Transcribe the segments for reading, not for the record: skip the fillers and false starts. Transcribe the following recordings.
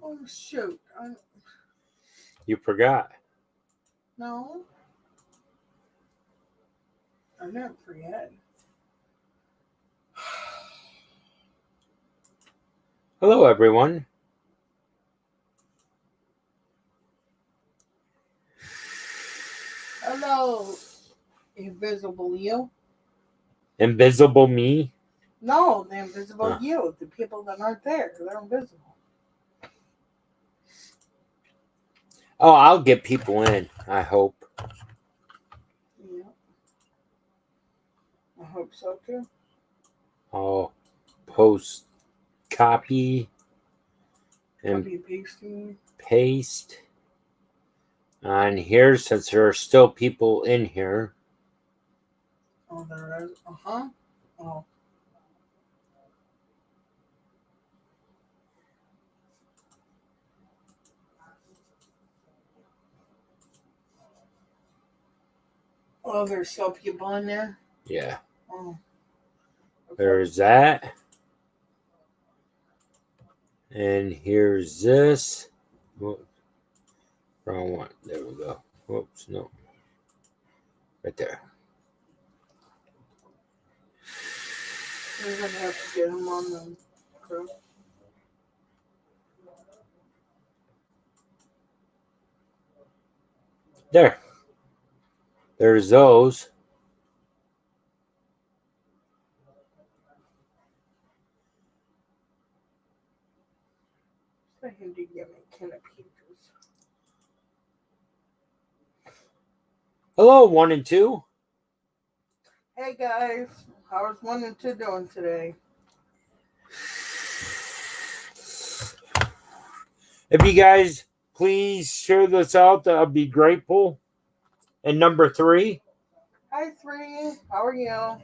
Oh, shoot. You forgot. No. I never forget. Hello, everyone. Hello, invisible you. Invisible me? No, the invisible you. The people that aren't there. They're invisible. Oh, I'll get people in, I hope. Yeah. I hope so, too. I'll post copy and Pasting. paste on here since there are still people in here. Oh, there is. Uh-huh. Oh. Oh, there's still people in there? Yeah. Oh. Okay. There's that. And here's this. Whoop. Wrong one. There we go. Whoops, no. Right there. We're going to have to get him on the crew. There. There's those. I him to get me can of peaches. Hello, 1 and 2. Hey guys, how's 1 and 2 doing today? If you guys please share this out, I'll be grateful. And number 3. Hi 3, how are you?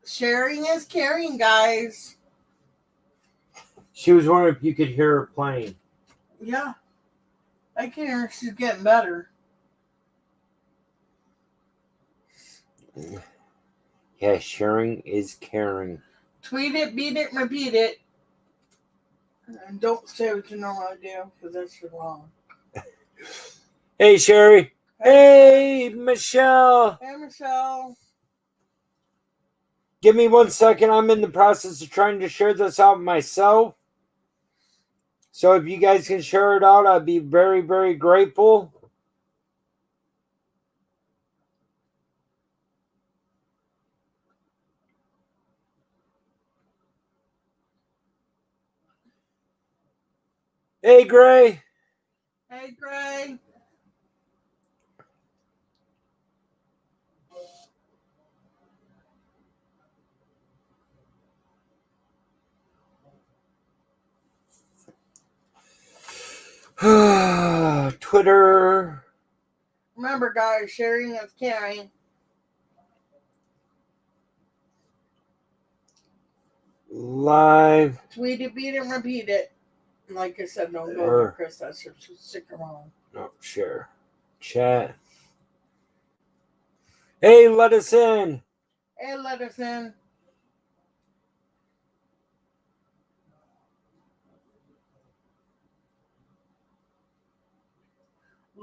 Sharing is caring, guys. She was wondering if you could hear her playing. Yeah, I can hear she's getting better. Yeah, sharing is caring. Tweet it, beat it, repeat it. And don't say what you normally do, because that's wrong. Hey, Sherry. Hey, Michelle. Hey, Michelle. Give me 1 second. I'm in the process of trying to share this out myself. So if you guys can share it out, I'd be very, very grateful. Hey, Gray. Hey, Gray. Twitter. Remember, guys, sharing is caring. Live. Tweet it, beat it, repeat it. Like I said, don't go to Chris. That's stick around. No, share. Chat. Hey, let us in. Hey, let us in.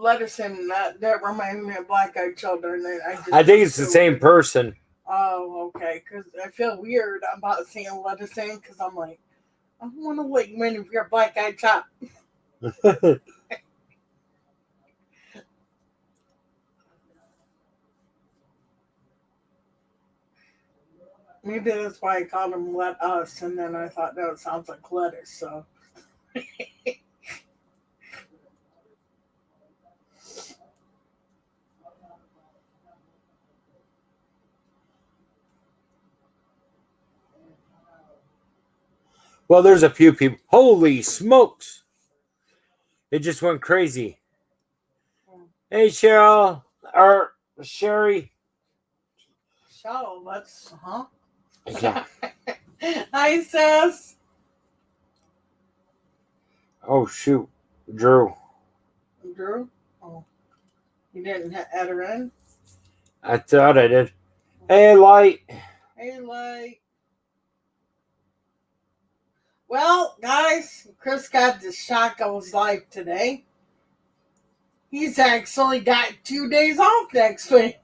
Let us in. That reminds me of Black Eyed Children. I think it's the same person. Oh, okay. Because I feel weird about saying let us in because I'm like, I don't want to let you in if you're a Black Eyed Child. Maybe that's why I called him Let Us, and then I thought that sounds like lettuce, so. Well, there's a few people. Holy smokes. It just went crazy. Hey, Cheryl. Or Sherry. So, let's, huh? Yeah. Hi, sis. Oh, shoot. Drew. Drew? Oh. You didn't add her in? I thought I did. Hey, Light. Hey, Light. Well, guys, Chris got the shock of his life today. He's actually got 2 days off next week.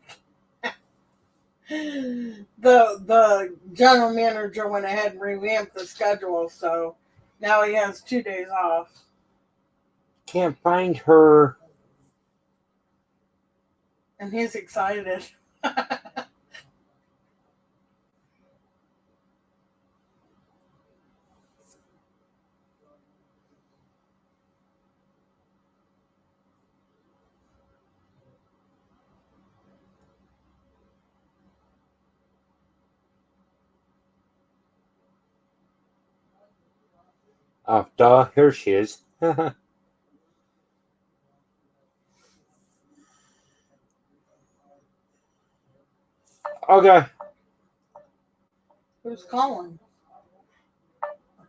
The general manager went ahead and revamped the schedule, so now he has 2 days off. Can't find her. And he's excited. Oh, duh. Here she is. Okay. Who's calling?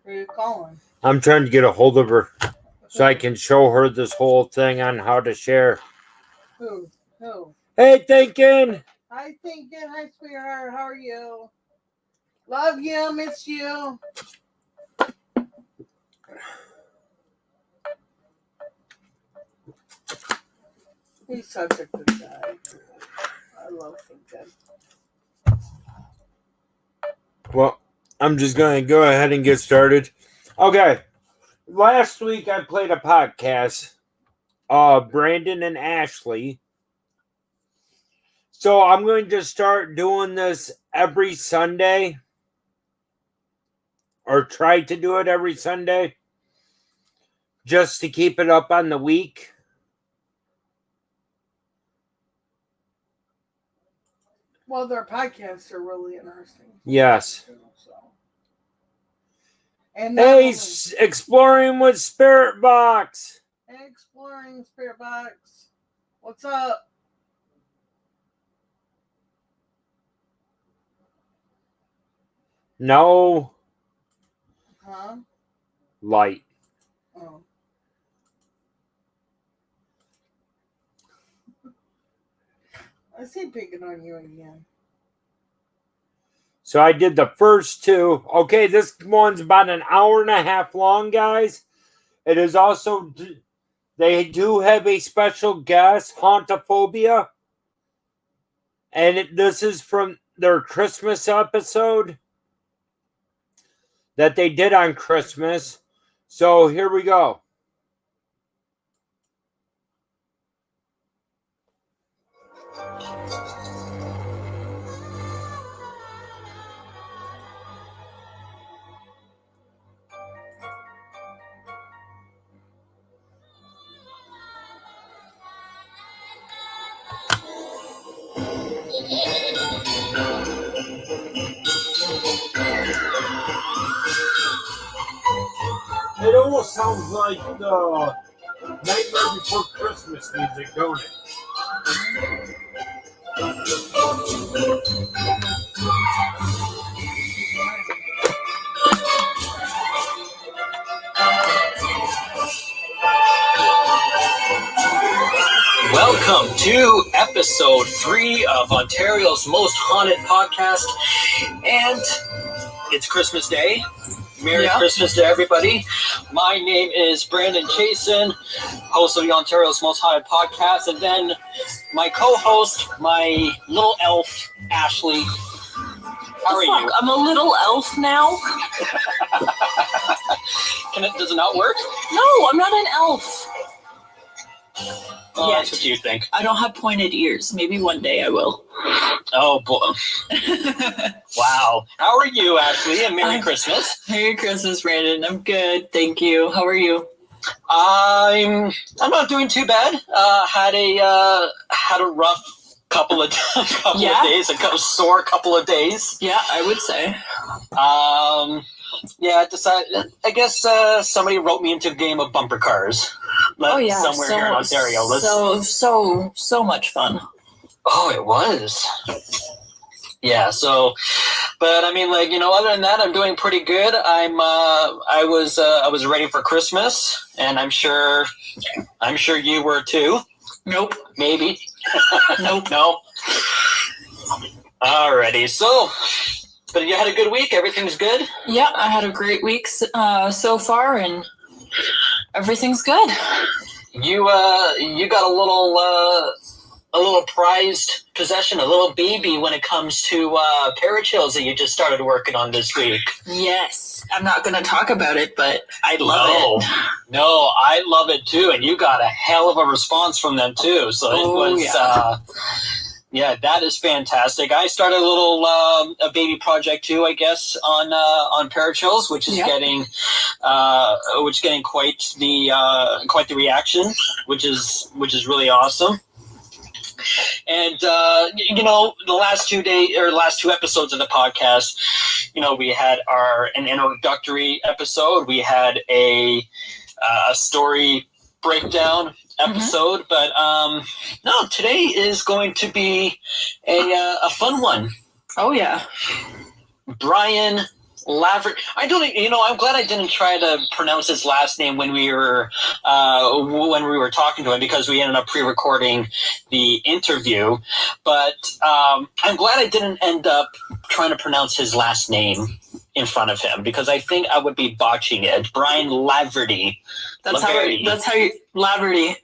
Who are you calling? I'm trying to get a hold of her so I can show her this whole thing on how to share. Who? Hey, Thinking! Hi, Thinking. Hi, sweetheart. How are you? Love you. Miss you. He's such a good guy. I love Thinking. Well, I'm just going to go ahead and get started. Okay. Last week I played a podcast. Brandon and Ashley. So I'm going to start doing this every Sunday. Or try to do it every Sunday. Just to keep it up on the week. Well, their podcasts are really interesting. Yes. And hey, Exploring with Spirit Box. Exploring Spirit Box. What's up? No. Huh? Light. Oh. I see picking on you again. So I did the first two. Okay, this one's about an hour and a half long, guys. It is also, they do have a special guest, Huntophobia. And this is from their Christmas episode that they did on Christmas. So here we go. It almost sounds like the Nightmare Before Christmas music, don't it? Welcome to episode 3 of Ontario's most haunted podcast, and it's Christmas Day. Merry Christmas to everybody. My name is Brandon Chasen, host of the Ontario's most haunted podcast, and then my co-host, my little elf, Ashley. How are you? I'm a little elf now. Does it not work? No, I'm not an elf. Oh, that's what you think. I don't have pointed ears. Maybe one day I will. Oh, boy. Wow. How are you, Ashley? And Merry Christmas. Merry Christmas, Brandon. I'm good. Thank you. How are you? I'm not doing too bad. Had a rough couple of days, a sore couple of days. Yeah, I would say. I guess somebody wrote me into a game of bumper cars. Somewhere here in Ontario. So much fun. Oh, it was. Yeah. So, but I mean, other than that, I'm doing pretty good. I was ready for Christmas, and I'm sure you were too. Nope. Maybe. Nope. No. Alrighty. So, But you had a good week? Everything's good? Yeah, I had a great week so far, and everything's good. You got a little prized possession, a little baby when it comes to perichills that you just started working on this week. Yes. I'm not going to talk about it, but I love it. No, I love it too, and you got a hell of a response from them too. So it was... Yeah, that is fantastic. I started a little a baby project too, I guess, on perichills, which is getting quite the reaction, which is really awesome. And the last 2 episodes of the podcast, we had an introductory episode, we had a story breakdown episode, but no, today is going to be a fun one. Oh yeah, Brian Laverty. I'm glad I didn't try to pronounce his last name when we were talking to him, because we ended up pre-recording the interview. But I'm glad I didn't end up trying to pronounce his last name in front of him, because I think I would be botching it. Brian Laverty. That's how you Laverty.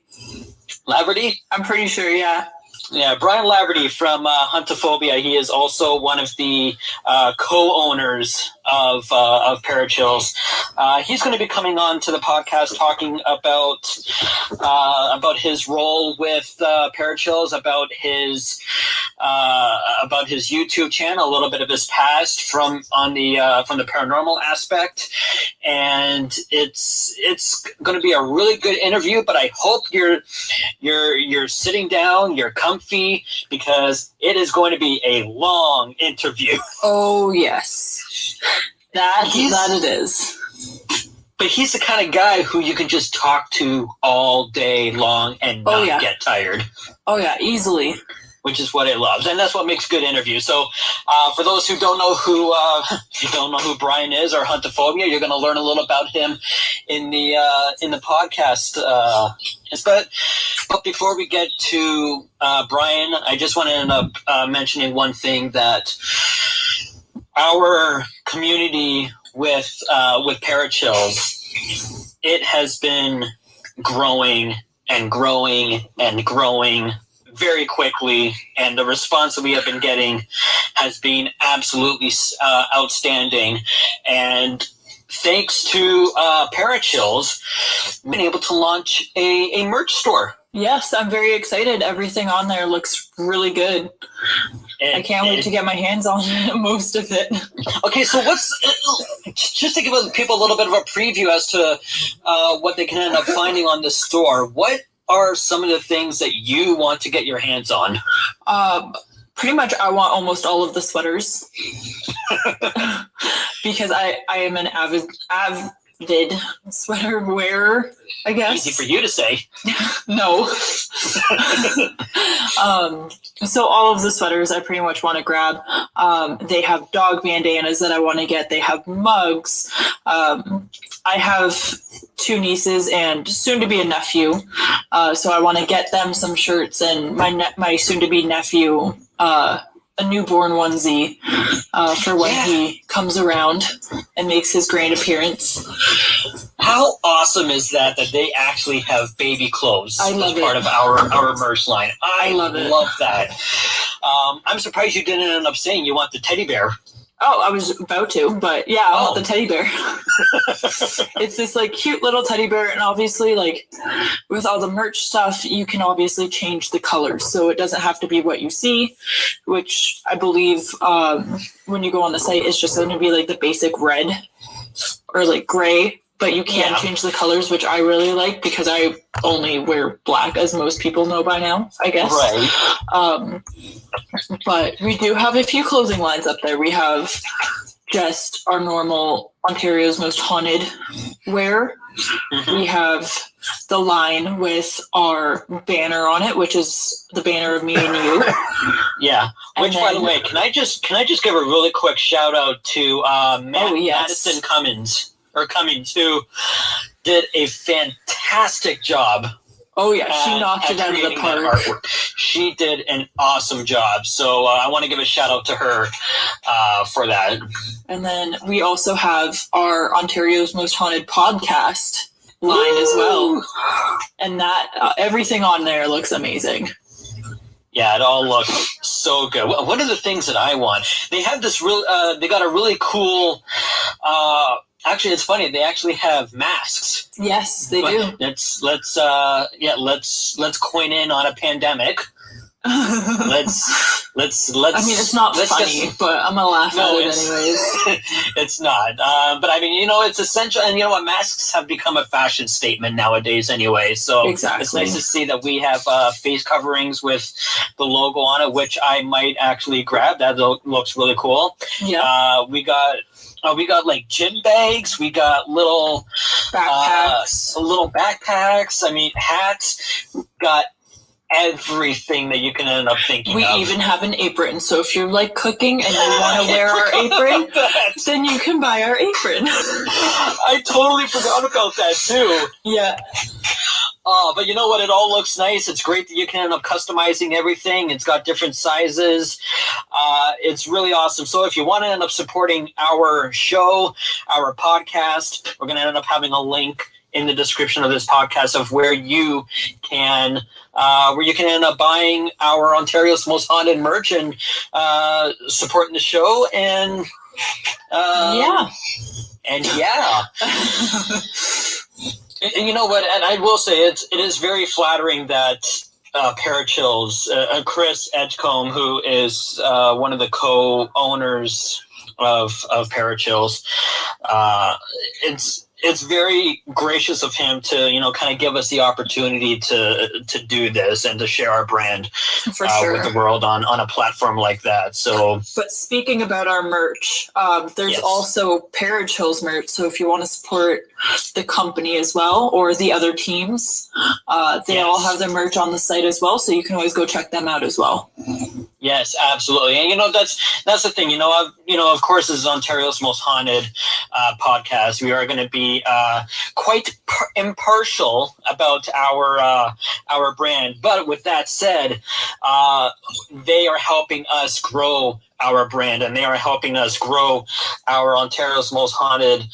Laverty? I'm pretty sure, yeah. Yeah, Brian Laverty from Huntophobia. He is also one of the co-owners of Perichills. He's going to be coming on to the podcast talking about his role with Perichills, about his YouTube channel, a little bit of his past from the paranormal aspect, and it's going to be a really good interview. But I hope you're sitting down, you're comfy, because it is going to be a long interview. Oh yes, that it is. But he's the kind of guy who you can just talk to all day long and not get tired. Oh yeah, easily. Which is what I love, and that's what makes good interviews. So, for those who don't know who Brian is, or Huntophobia, you're going to learn a little about him in the podcast. But before we get to Brian, I just want to end up mentioning one thing, that our community with Perichills, it has been growing and growing and growing very quickly, and the response that we have been getting has been absolutely outstanding. And thanks to Perichills, we've been able to launch a merch store. Yes, I'm very excited. Everything on there looks really good. I can't wait to get my hands on most of it. Okay, so just to give people a little bit of a preview as to what they can end up finding on the store, what are some of the things that you want to get your hands on? Pretty much I want almost all of the sweaters. Because I am an avid sweater wearer, I guess. Easy for you to say. No. So all of the sweaters I pretty much want to grab. They have dog bandanas that I want to get. They have mugs. I have 2 nieces and soon to be a nephew. So I want to get them some shirts, and my soon to be nephew a newborn onesie for when he comes around and makes his grand appearance. How awesome is that they actually have baby clothes as part of our merch line? I love that. I'm surprised you didn't end up saying you want the teddy bear. Oh, I was about to, but yeah, I want the teddy bear. It's this cute little teddy bear, and obviously with all the merch stuff, you can obviously change the colors, so it doesn't have to be what you see, which I believe when you go on the site, it's just going to be the basic red or gray, but you can change the colors, which I really like, because I only wear black, as most people know by now, I guess. Right. But we do have a few clothing lines up there. We have just our normal Ontario's Most Haunted wear. Mm-hmm. We have the line with our banner on it, which is the banner of me and you. Yeah. Which, by the way, can I just give a really quick shout out to Madison Cummins, who did a fantastic job. Oh yeah, she knocked it out of the park. She did an awesome job. So I want to give a shout out to her for that. And then we also have our Ontario's Most Haunted podcast line as well. And that everything on there looks amazing. Yeah, it all looks so good. One of the things that I want, they have this they got a really cool, actually it's funny, they actually have masks. Yes, they do. Let's coin in on a pandemic. let's I mean, it's not funny, but I'm gonna laugh at it anyways. It's not, but I mean, it's essential, and masks have become a fashion statement nowadays anyway, so exactly. It's nice to see that we have face coverings with the logo on it, which I might actually grab. That looks really cool. Yeah. We got like gym bags. We got little backpacks. I mean, hats. Got everything that you can end up thinking we of. even have an apron, so if you like cooking and you want to wear our apron, then you can buy our apron. I totally forgot about that too. Yeah. But you know what? It all looks nice. It's great that you can end up customizing everything. It's got different sizes. It's really awesome. So if you want to end up supporting our show, our podcast, we're going to end up having a link in the description of this podcast of where you can end up buying our Ontario's Most Haunted merch and supporting the show and yeah. And you know what? And I will say it is very flattering that Perichills, Chris Edgecombe, who is one of the co-owners of Perichills, it's very gracious of him to, kind of give us the opportunity to do this and to share our brand for sure with the world on a platform like that. So, but speaking about our merch, there's also Perichills merch. So if you want to support the company as well or the other teams, they all have their merch on the site as well. So you can always go check them out as well. Yes, absolutely. And, that's the thing, of course, this is Ontario's Most Haunted podcast. We are going to be quite impartial about our brand. But with that said, they are helping us grow our brand, and they are helping us grow our Ontario's Most Haunted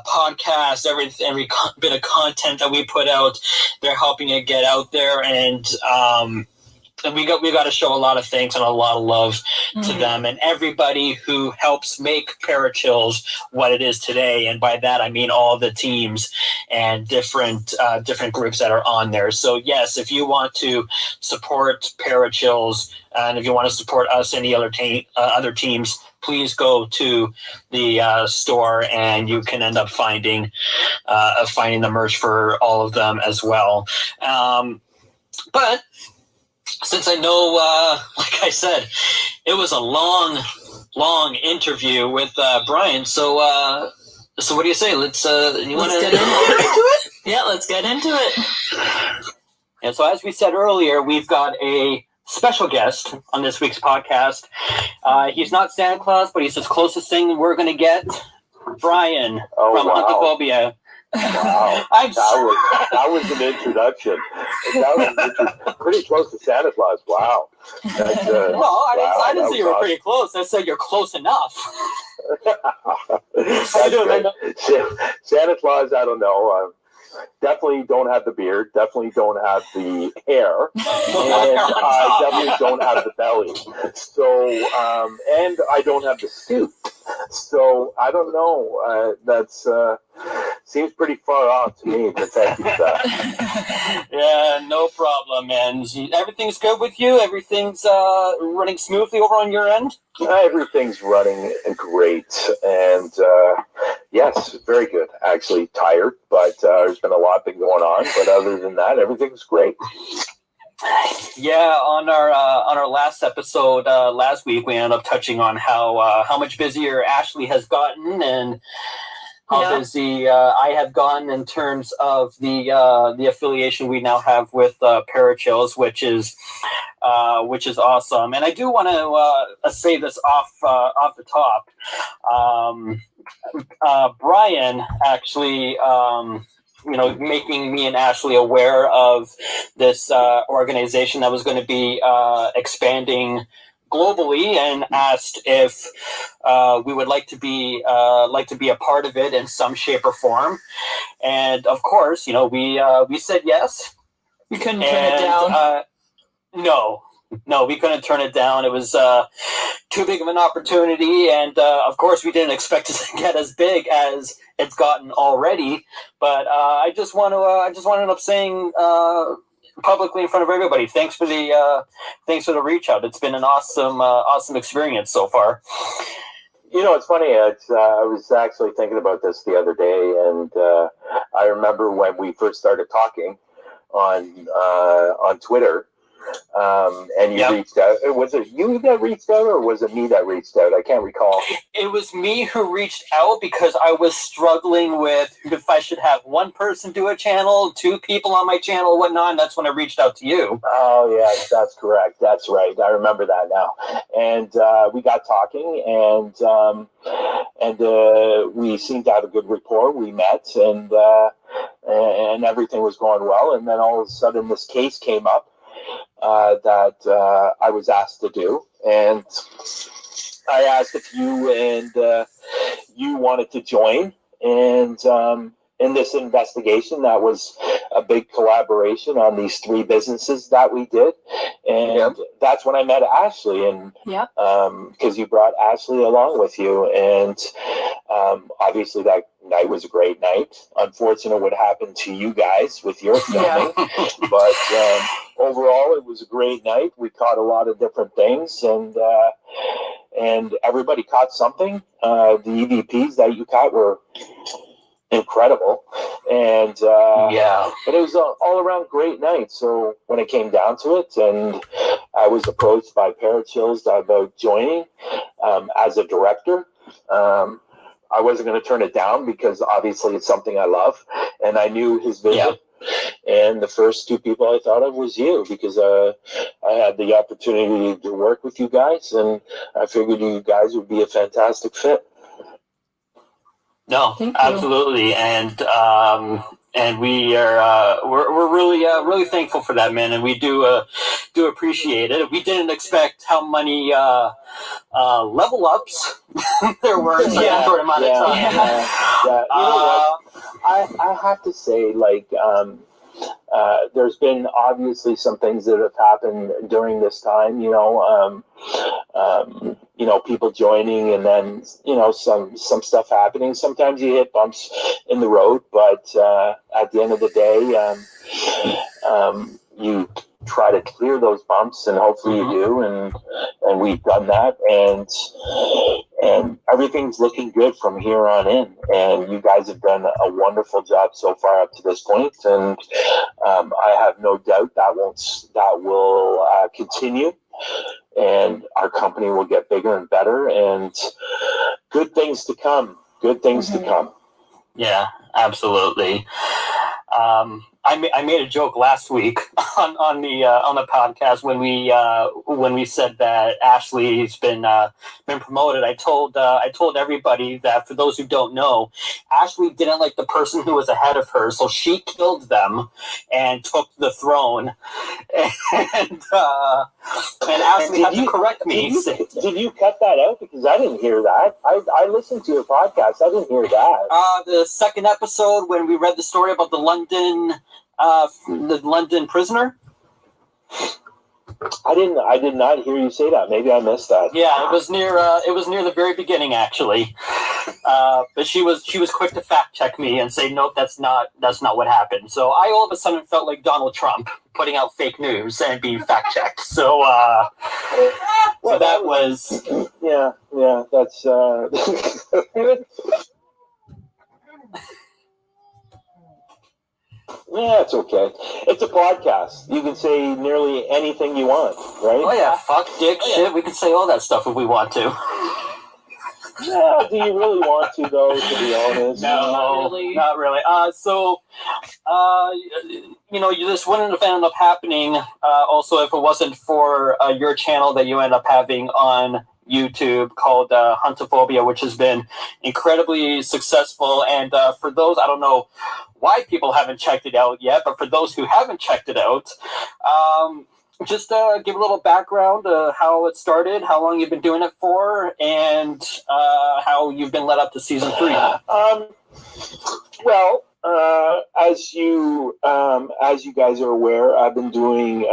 podcast. Every bit of content that we put out, they're helping it get out there, and we got to show a lot of thanks and a lot of love to them and everybody who helps make Perichills what it is today. And by that I mean all the teams and different groups that are on there. So yes, if you want to support Perichills and if you want to support us and the other teams, please go to the store and you can end up finding the merch for all of them as well. But since I know, like I said, it was a long interview with Brian. So what do you say? Let's get into it? Yeah, let's get into it. And so, as we said earlier, we've got a special guest on this week's podcast. He's not Santa Claus, but he's the closest thing we're going to get. Brian from Huntophobia. Wow, that was an introduction. Pretty close to Santa Claus. Wow. That's, I didn't say you were pretty close. I said you're close enough. How you doing, man? Santa Claus, I don't know. Definitely don't have the beard. Definitely don't have the hair. And I definitely don't have the belly. So, and I don't have the suit. So, I don't know. That's seems pretty far off to me, but thank you for that. Yeah, no problem, man. Everything's good with you? Everything's running smoothly over on your end? Everything's running great. And yes, very good. Actually tired, but there's been a lot been going on. But other than that, everything's great. Yeah, on our last episode last week, we ended up touching on how much busier Ashley has gotten and how busy I have gotten in terms of the affiliation we now have with Perichills, which is awesome. And I do want to say this off the top. Brian actually making me and Ashley aware of this organization that was going to be expanding globally, and asked if we would like to be a part of it in some shape or form. And of course, we said yes. You couldn't turn it down. No, we couldn't turn it down. It was too big of an opportunity, and of course, we didn't expect it to get as big as it's gotten already. But I just want to end up saying publicly in front of everybody, thanks for the reach out. It's been an awesome experience so far. It's funny. I was actually thinking about this the other day, and I remember when we first started talking on Twitter. And you reached out. Was it you that reached out, or was it me that reached out? I can't recall. It was me who reached out because I was struggling with if I should have one person do a channel, two people on my channel, whatnot. And that's when I reached out to you. Oh yeah, that's correct. That's right. I remember that now. And we got talking, and we seemed to have a good rapport. We met, and everything was going well. And then all of a sudden, this case came up. That I was asked to do, and I asked if you and you wanted to join, and in this investigation, that was a big collaboration on these 3 businesses that we did, and that's when I met Ashley, and because you brought Ashley along with you, and obviously that night was a great night. Unfortunate what happened to you guys with your filming, but overall it was a great night. We caught a lot of different things, and everybody caught something. The EVPs that you caught were incredible, and but it was an all-around great night. So when it came down to it, and I was approached by Perichills about joining as a director, I wasn't going to turn it down because obviously it's something I love, and I knew his vision. And the first 2 people I thought of was you, because I had the opportunity to work with you guys, and I figured you guys would be a fantastic fit. No, absolutely, and we are we're really thankful for that, man, and we do appreciate it. We didn't expect how many level ups there were in such a short amount of time. You know what? I have to say, like, there's been obviously some things that have happened during this time, people joining, and then, some stuff happening. Sometimes you hit bumps in the road, but at the end of the day, you try to clear those bumps, and hopefully you do, and we've done that, and everything's looking good from here on in, and you guys have done a wonderful job so far up to this point, and I have no doubt that will continue, and our company will get bigger and better, and good things to come. Yeah, absolutely. I made a joke last week on the podcast when we said that Ashley's been promoted. I told everybody that, for those who don't know, Ashley didn't like the person who was ahead of her, so she killed them and took the throne. And Ashley had to correct me. Did you cut that out? Because I didn't hear that. I listened to your podcast. I didn't hear that. The second episode, when we read the story about the London prisoner. I did not hear you say that. Maybe I missed that. Yeah, it was near the very beginning, actually. But she was quick to fact check me and say, nope, that's not what happened. So I all of a sudden felt like Donald Trump putting out fake news and being fact checked. So so that was that's yeah, it's okay. It's a podcast. You can say nearly anything you want, right? Oh yeah, fuck, dick, shit. We can say all that stuff if we want to. Yeah, do you really want to, though, to be honest? No, not really. This wouldn't have ended up happening also if it wasn't for your channel that you end up having on YouTube called Huntophobia, which has been incredibly successful. And for those, I don't know why people haven't checked it out yet, but for those who haven't checked it out, just give a little background how it started, how long you've been doing it for, and how you've been led up to season 3. Well, as you guys are aware, I've been doing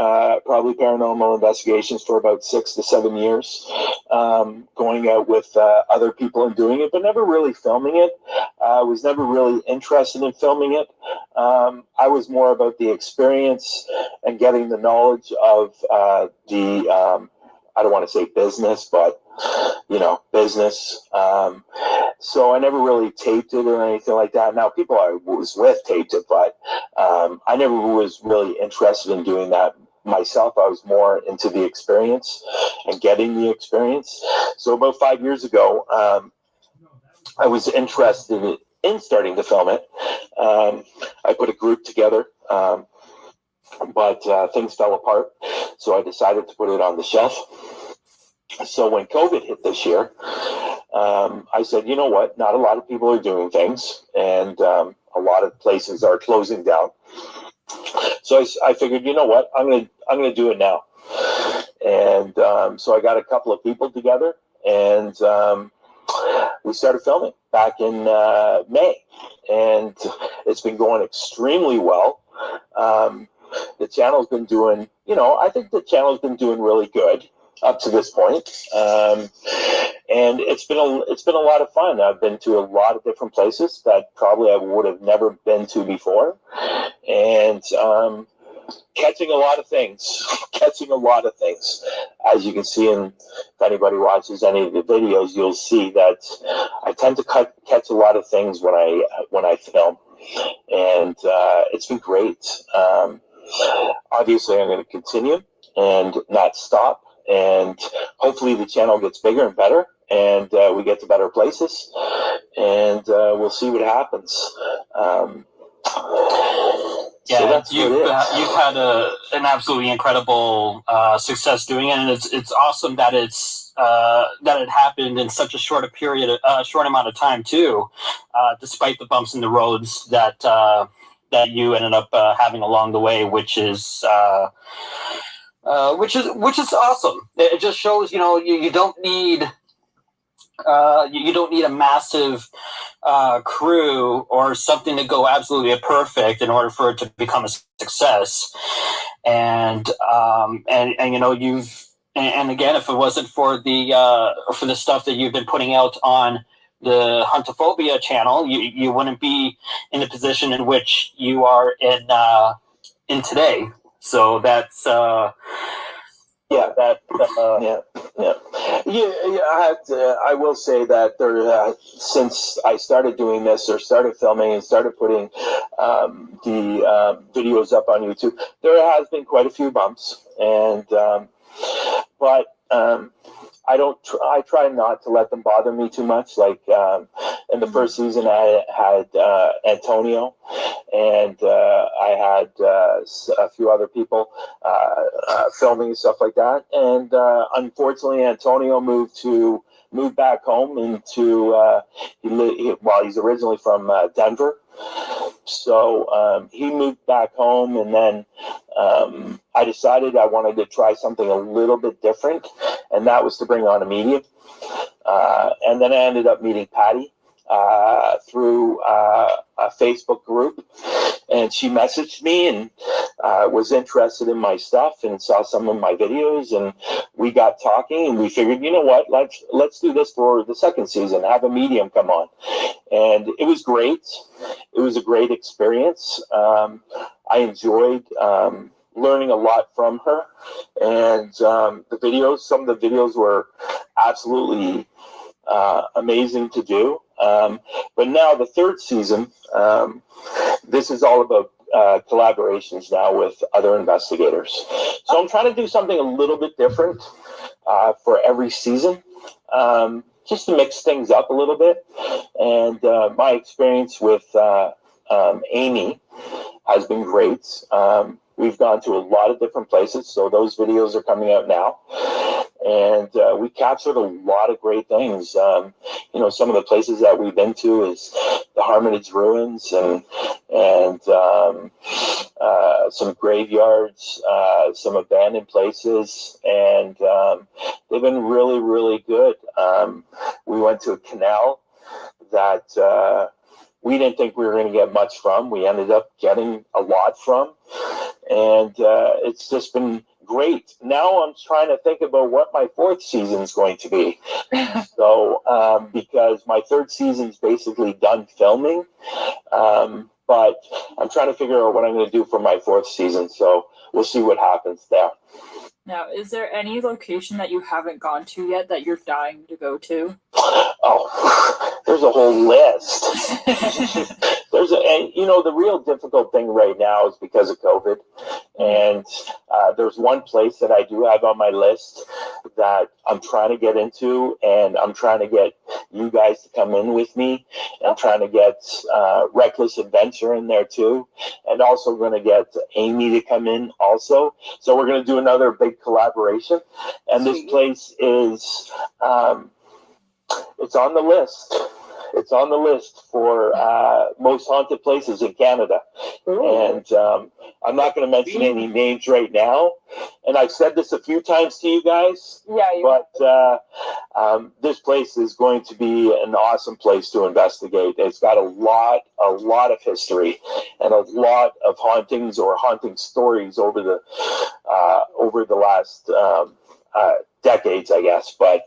probably paranormal investigations for about 6 to 7 years, going out with other people and doing it, but never really filming it. I was never really interested in filming it. I was more about the experience and getting the knowledge of the I don't want to say business, but business. So I never really taped it or anything like that. Now, people I was with taped it, but I never was really interested in doing that myself. I was more into the experience and getting the experience. So about 5 years ago, I was interested in starting to film it. I put a group together, but things fell apart. So I decided to put it on the shelf. So when COVID hit this year, I said, you know what? Not a lot of people are doing things, and a lot of places are closing down. So I figured, you know what? I'm gonna do it now. And so I got a couple of people together, and we started filming back in May, and it's been going extremely well. The channel's been doing, I think the channel's been doing really good up to this point, and it's been a lot of fun. I've been to a lot of different places that probably I would have never been to before, and catching a lot of things. As you can see, and if anybody watches any of the videos, you'll see that I tend to catch a lot of things when I film, and it's been great. Obviously, I'm going to continue and not stop. And hopefully the channel gets bigger and better, and we get to better places, and we'll see what happens. Yeah, so you've had an absolutely incredible success doing it, and it's awesome that that it happened in such a short amount of time too, despite the bumps in the roads that you ended up having along the way, which is awesome. It just shows, you don't need a massive crew or something to go absolutely perfect in order for it to become a success. And again, if it wasn't for the stuff that you've been putting out on the Huntophobia channel, you wouldn't be in the position in which you are in today. So that's I will say that since I started doing this or started filming and started putting the videos up on YouTube, there has been quite a few bumps, and but I try not to let them bother me too much. Like in the first season, I had Antonio, and I had a few other people filming and stuff like that. And unfortunately, Antonio moved back home into he's originally from Denver. So he moved back home, and then I decided I wanted to try something a little bit different, and that was to bring on a medium. And then I ended up meeting Patty through a Facebook group, and she messaged me and was interested in my stuff and saw some of my videos, and we got talking, and we figured, you know what, let's do this for the second season, have a medium come on. And it was great. It was a great experience. I enjoyed learning a lot from her, and some of the videos were absolutely amazing to do. But now the third season, this is all about collaborations now with other investigators. So I'm trying to do something a little bit different for every season, just to mix things up a little bit. And my experience with Amy has been great. We've gone to a lot of different places, so those videos are coming out now. and we captured a lot of great things. Some of the places that we've been to is the Hermitage Ruins and some graveyards, some abandoned places, and they've been really, really good. We went to a canal that we didn't think we were going to get much from. We ended up getting a lot from, and it's just been great. Now I'm trying to think about what my fourth season is going to be. So, because my third season's basically done filming, but I'm trying to figure out what I'm going to do for my fourth season. So we'll see what happens there. Now, is there any location that you haven't gone to yet that you're dying to go to? Oh, there's a whole list. The real difficult thing right now is because of COVID. And there's one place that I do have on my list that I'm trying to get into, and I'm trying to get you guys to come in with me. I'm trying to get Reckless Adventure in there too, and also going to get Amy to come in also. So we're going to do another big collaboration. And this place is, it's on the list. It's on the list for most haunted places in Canada. And I'm not going to mention any names right now. And I've said this a few times to you guys. Yeah, but this place is going to be an awesome place to investigate. It's got a lot of history and a lot of hauntings or haunting stories over the last decades, I guess, but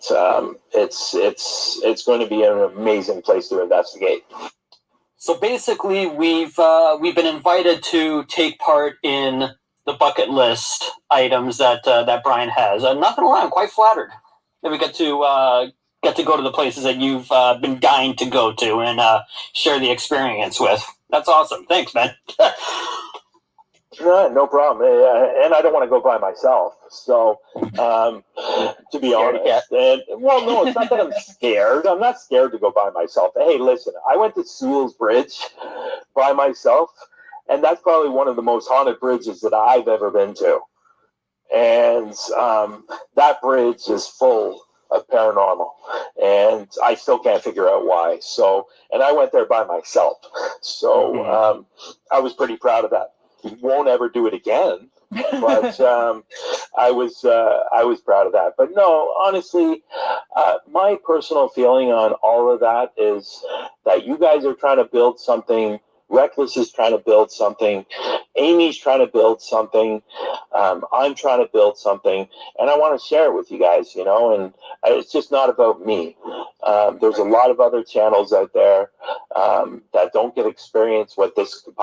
it's going to be an amazing place to investigate. So basically, we've been invited to take part in the bucket list items that Brian has. I'm not going to lie, I'm quite flattered that we get to go to the places that you've been dying to go to and share the experience with. That's awesome. Thanks, man. No problem. And I don't want to go by myself. So, to be honest, no, it's not that I'm scared. I'm not scared to go by myself. Hey, listen, I went to Sewell's Bridge by myself, and that's probably one of the most haunted bridges that I've ever been to. And that bridge is full of paranormal, and I still can't figure out why. So, and I went there by myself. So, I was pretty proud of that. Won't ever do it again, but I was proud of that. But no, honestly, my personal feeling on all of that is that you guys are trying to build something. Reckless is trying to build something. Amy's trying to build something. I'm trying to build something, and I want to share it with you guys, and it's just not about me. There's a lot of other channels out there that don't get experience what this could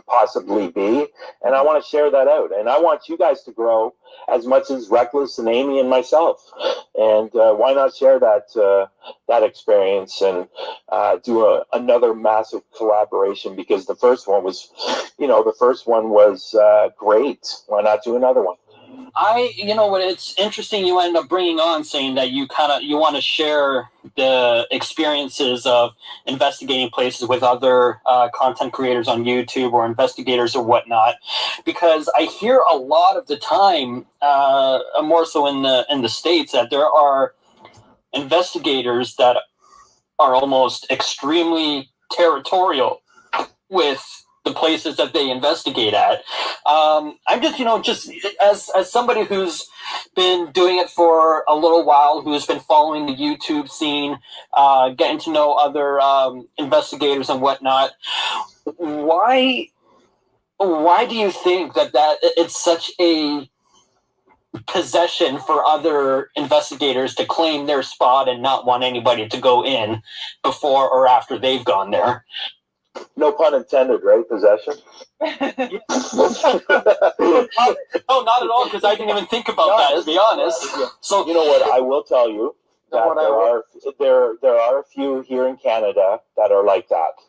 possibly be, and I want to share that out, and I want you guys to grow as much as Reckless and Amy and myself, and why not share that experience and do another massive collaboration, because the first one was great. Why not do another one? It's interesting you end up bringing on saying that you want to share the experiences of investigating places with other content creators on YouTube or investigators or whatnot, because I hear a lot of the time, more so in the States, that there are investigators that are almost extremely territorial with the places that they investigate at. I'm just as somebody who's been doing it for a little while, who's been following the YouTube scene, getting to know other investigators and whatnot. Why do you think that it's such a possession for other investigators to claim their spot and not want anybody to go in before or after they've gone there? No pun intended, right? Possession? No, not at all, because I didn't even think about that, to be honest. So, you know what? I will tell you that there are a few here in Canada that are like that.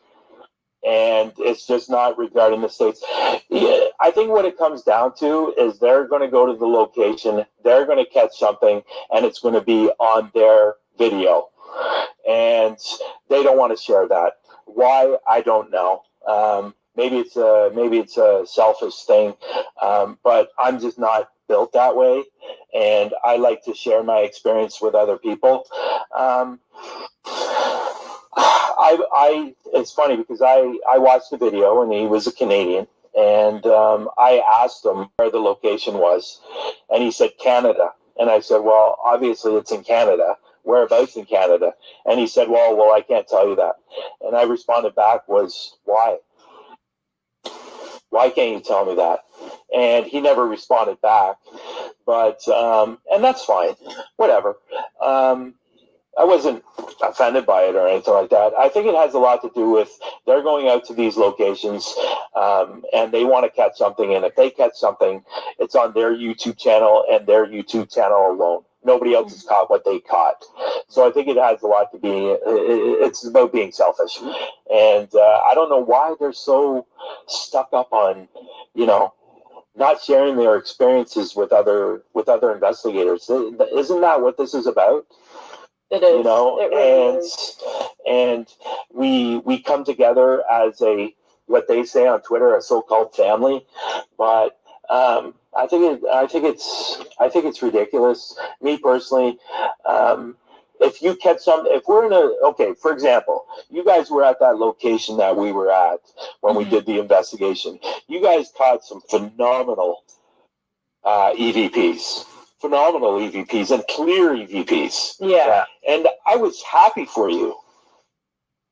And it's just not regarding the States. Yeah, I think what it comes down to is they're going to go to the location, they're going to catch something, and it's going to be on their video. And they don't want to share that. Why? I don't know. Maybe it's a selfish thing, but I'm just not built that way, and I like to share my experience with other people. It's funny because I watched the video, and he was a Canadian, and I asked him where the location was, and he said Canada, and I said, well, obviously it's in Canada. Whereabouts in Canada? And he said, well, I can't tell you that. And I responded back was, why? Why can't you tell me that? And he never responded back, but and that's fine, whatever. I wasn't offended by it or anything like that. I think it has a lot to do with they're going out to these locations and they want to catch something. And if they catch something, it's on their YouTube channel and their YouTube channel alone. Nobody else has caught what they caught. So I think it has a lot to be, it's about being selfish. And I don't know why they're so stuck up on, not sharing their experiences with other investigators. Isn't that what this is about? It is. It really is. And we come together as what they say on Twitter, a so-called family. But I think it's ridiculous. Me personally, if you catch if we're for example, you guys were at that location that we were at when we did the investigation. You guys caught some phenomenal EVPs. Phenomenal EVPs and clear EVPs. Yeah. And I was happy for you.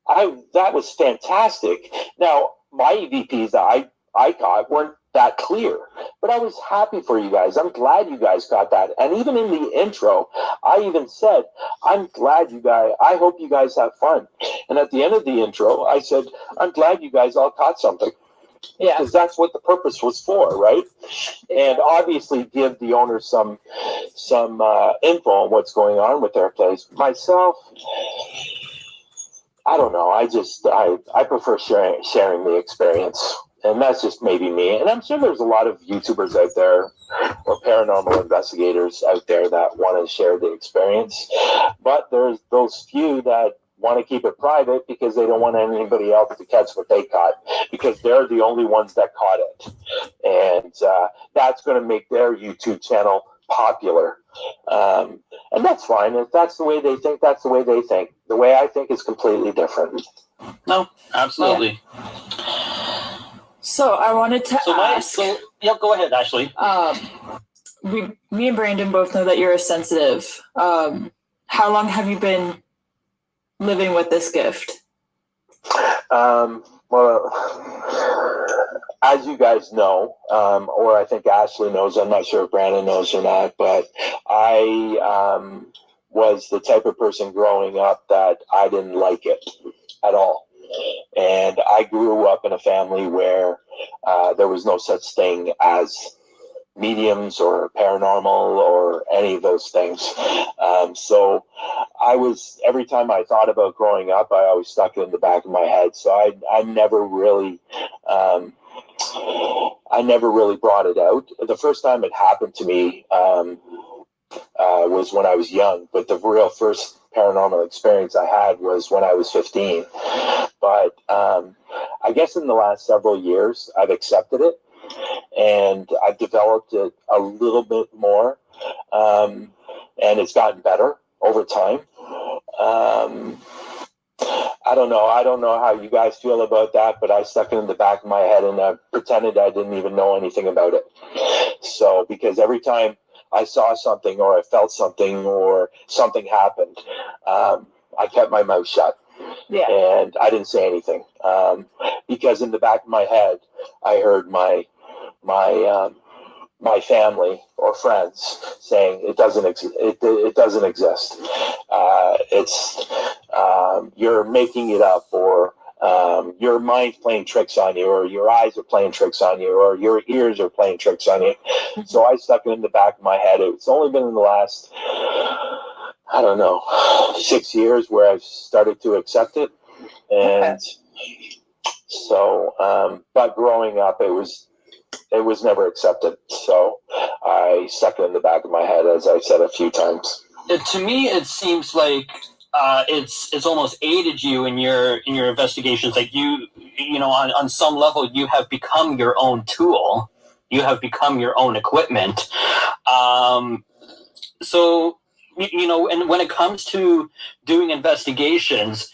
That was fantastic. Now, my EVPs that I caught weren't that clear, but I was happy for you guys. I'm glad you guys got that. And even in the intro, I even said, I'm glad I hope you guys have fun. And at the end of the intro, I said, I'm glad you guys all caught something. Yeah, because that's what the purpose was for, right? And obviously give the owner some info on what's going on with their place. Myself, I don't know. I prefer sharing the experience, and that's just maybe me. And I'm sure there's a lot of YouTubers out there or paranormal investigators out there that want to share the experience, but there's those few that want to keep it private because they don't want anybody else to catch what they caught, because they're the only ones that caught it, and that's going to make their YouTube channel popular, and that's fine. If that's the way they think, that's the way they think. The way I think is completely different. No, absolutely. So I wanted to ask. Go ahead, Ashley. Me and Brandon both know that you're a sensitive. How long have you been living with this gift? Well, as you guys know, or I think Ashley knows, I'm not sure if Brandon knows or not, but I was the type of person growing up that I didn't like it at all. And I grew up in a family where there was no such thing as mediums or paranormal or any of those things. So every time I thought about growing up, I always stuck it in the back of my head. So I never really brought it out. The first time it happened to me was when I was young, but the real first paranormal experience I had was when I was 15. But I guess in the last several years, I've accepted it, and I've developed it a little bit more, and it's gotten better over time. I don't know how you guys feel about that, but I stuck it in the back of my head and I pretended I didn't even know anything about it. So, because every time I saw something or I felt something or something happened, I kept my mouth shut. Yeah. And I didn't say anything, because in the back of my head, I heard my family or friends saying it doesn't exist. It's you're making it up, or your mind's playing tricks on you, or your eyes are playing tricks on you, or your ears are playing tricks on you. So I stuck it in the back of my head. It's only been in the last, 6 years where I've started to accept it. And so, but growing up, it was never accepted. So I stuck it in the back of my head, as I said a few times. To me, it seems like it's almost aided you in your investigations. Like you on some level, you have become your own tool. You have become your own equipment. So, you know, and when it comes to doing investigations,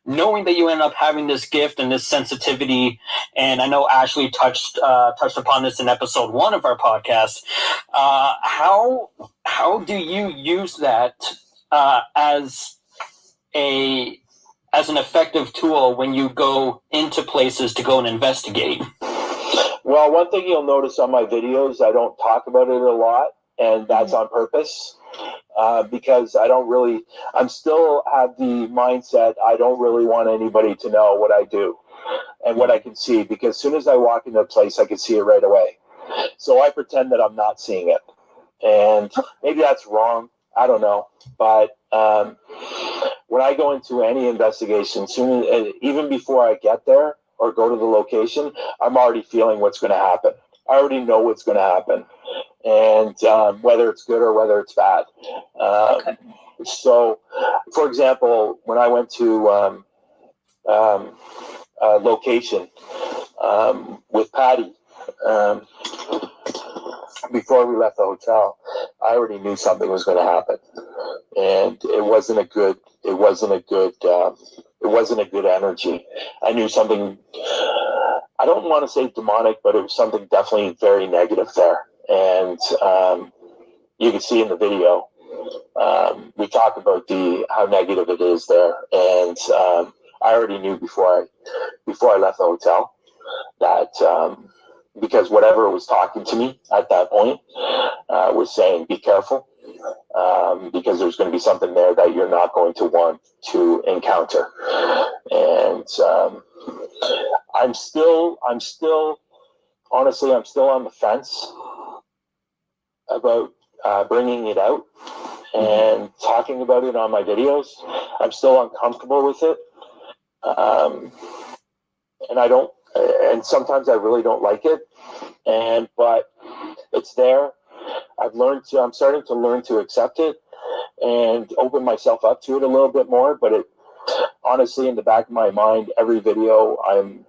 knowing that you end up having this gift and this sensitivity, and I know Ashley touched upon this in episode 1 of our podcast. How do you use that as an effective tool when you go into places to go and investigate? Well, one thing you'll notice on my videos, I don't talk about it a lot, and that's on purpose. Because I'm still have the mindset, I don't really want anybody to know what I do and what I can see, because as soon as I walk into a place, I can see it right away. So I pretend that I'm not seeing it. And maybe that's wrong. I don't know. But when I go into any investigation, even before I get there or go to the location, I'm already feeling what's going to happen. I already know what's going to happen. And whether it's good or whether it's bad. Okay. So, for example, when I went to a location with Patty, before we left the hotel, I already knew something was going to happen, and it wasn't a good energy. I knew something. I don't want to say demonic, but it was something definitely very negative there. And you can see in the video, we talk about how negative it is there. And I already knew before I left the hotel that because whatever was talking to me at that point was saying, be careful, because there's going to be something there that you're not going to want to encounter. And honestly, I'm still on the fence about bringing it out and talking about it on my videos. I'm still uncomfortable with it. And sometimes I really don't like it. But it's there. I'm starting to learn to accept it and open myself up to it a little bit more. But honestly, in the back of my mind, every video I'm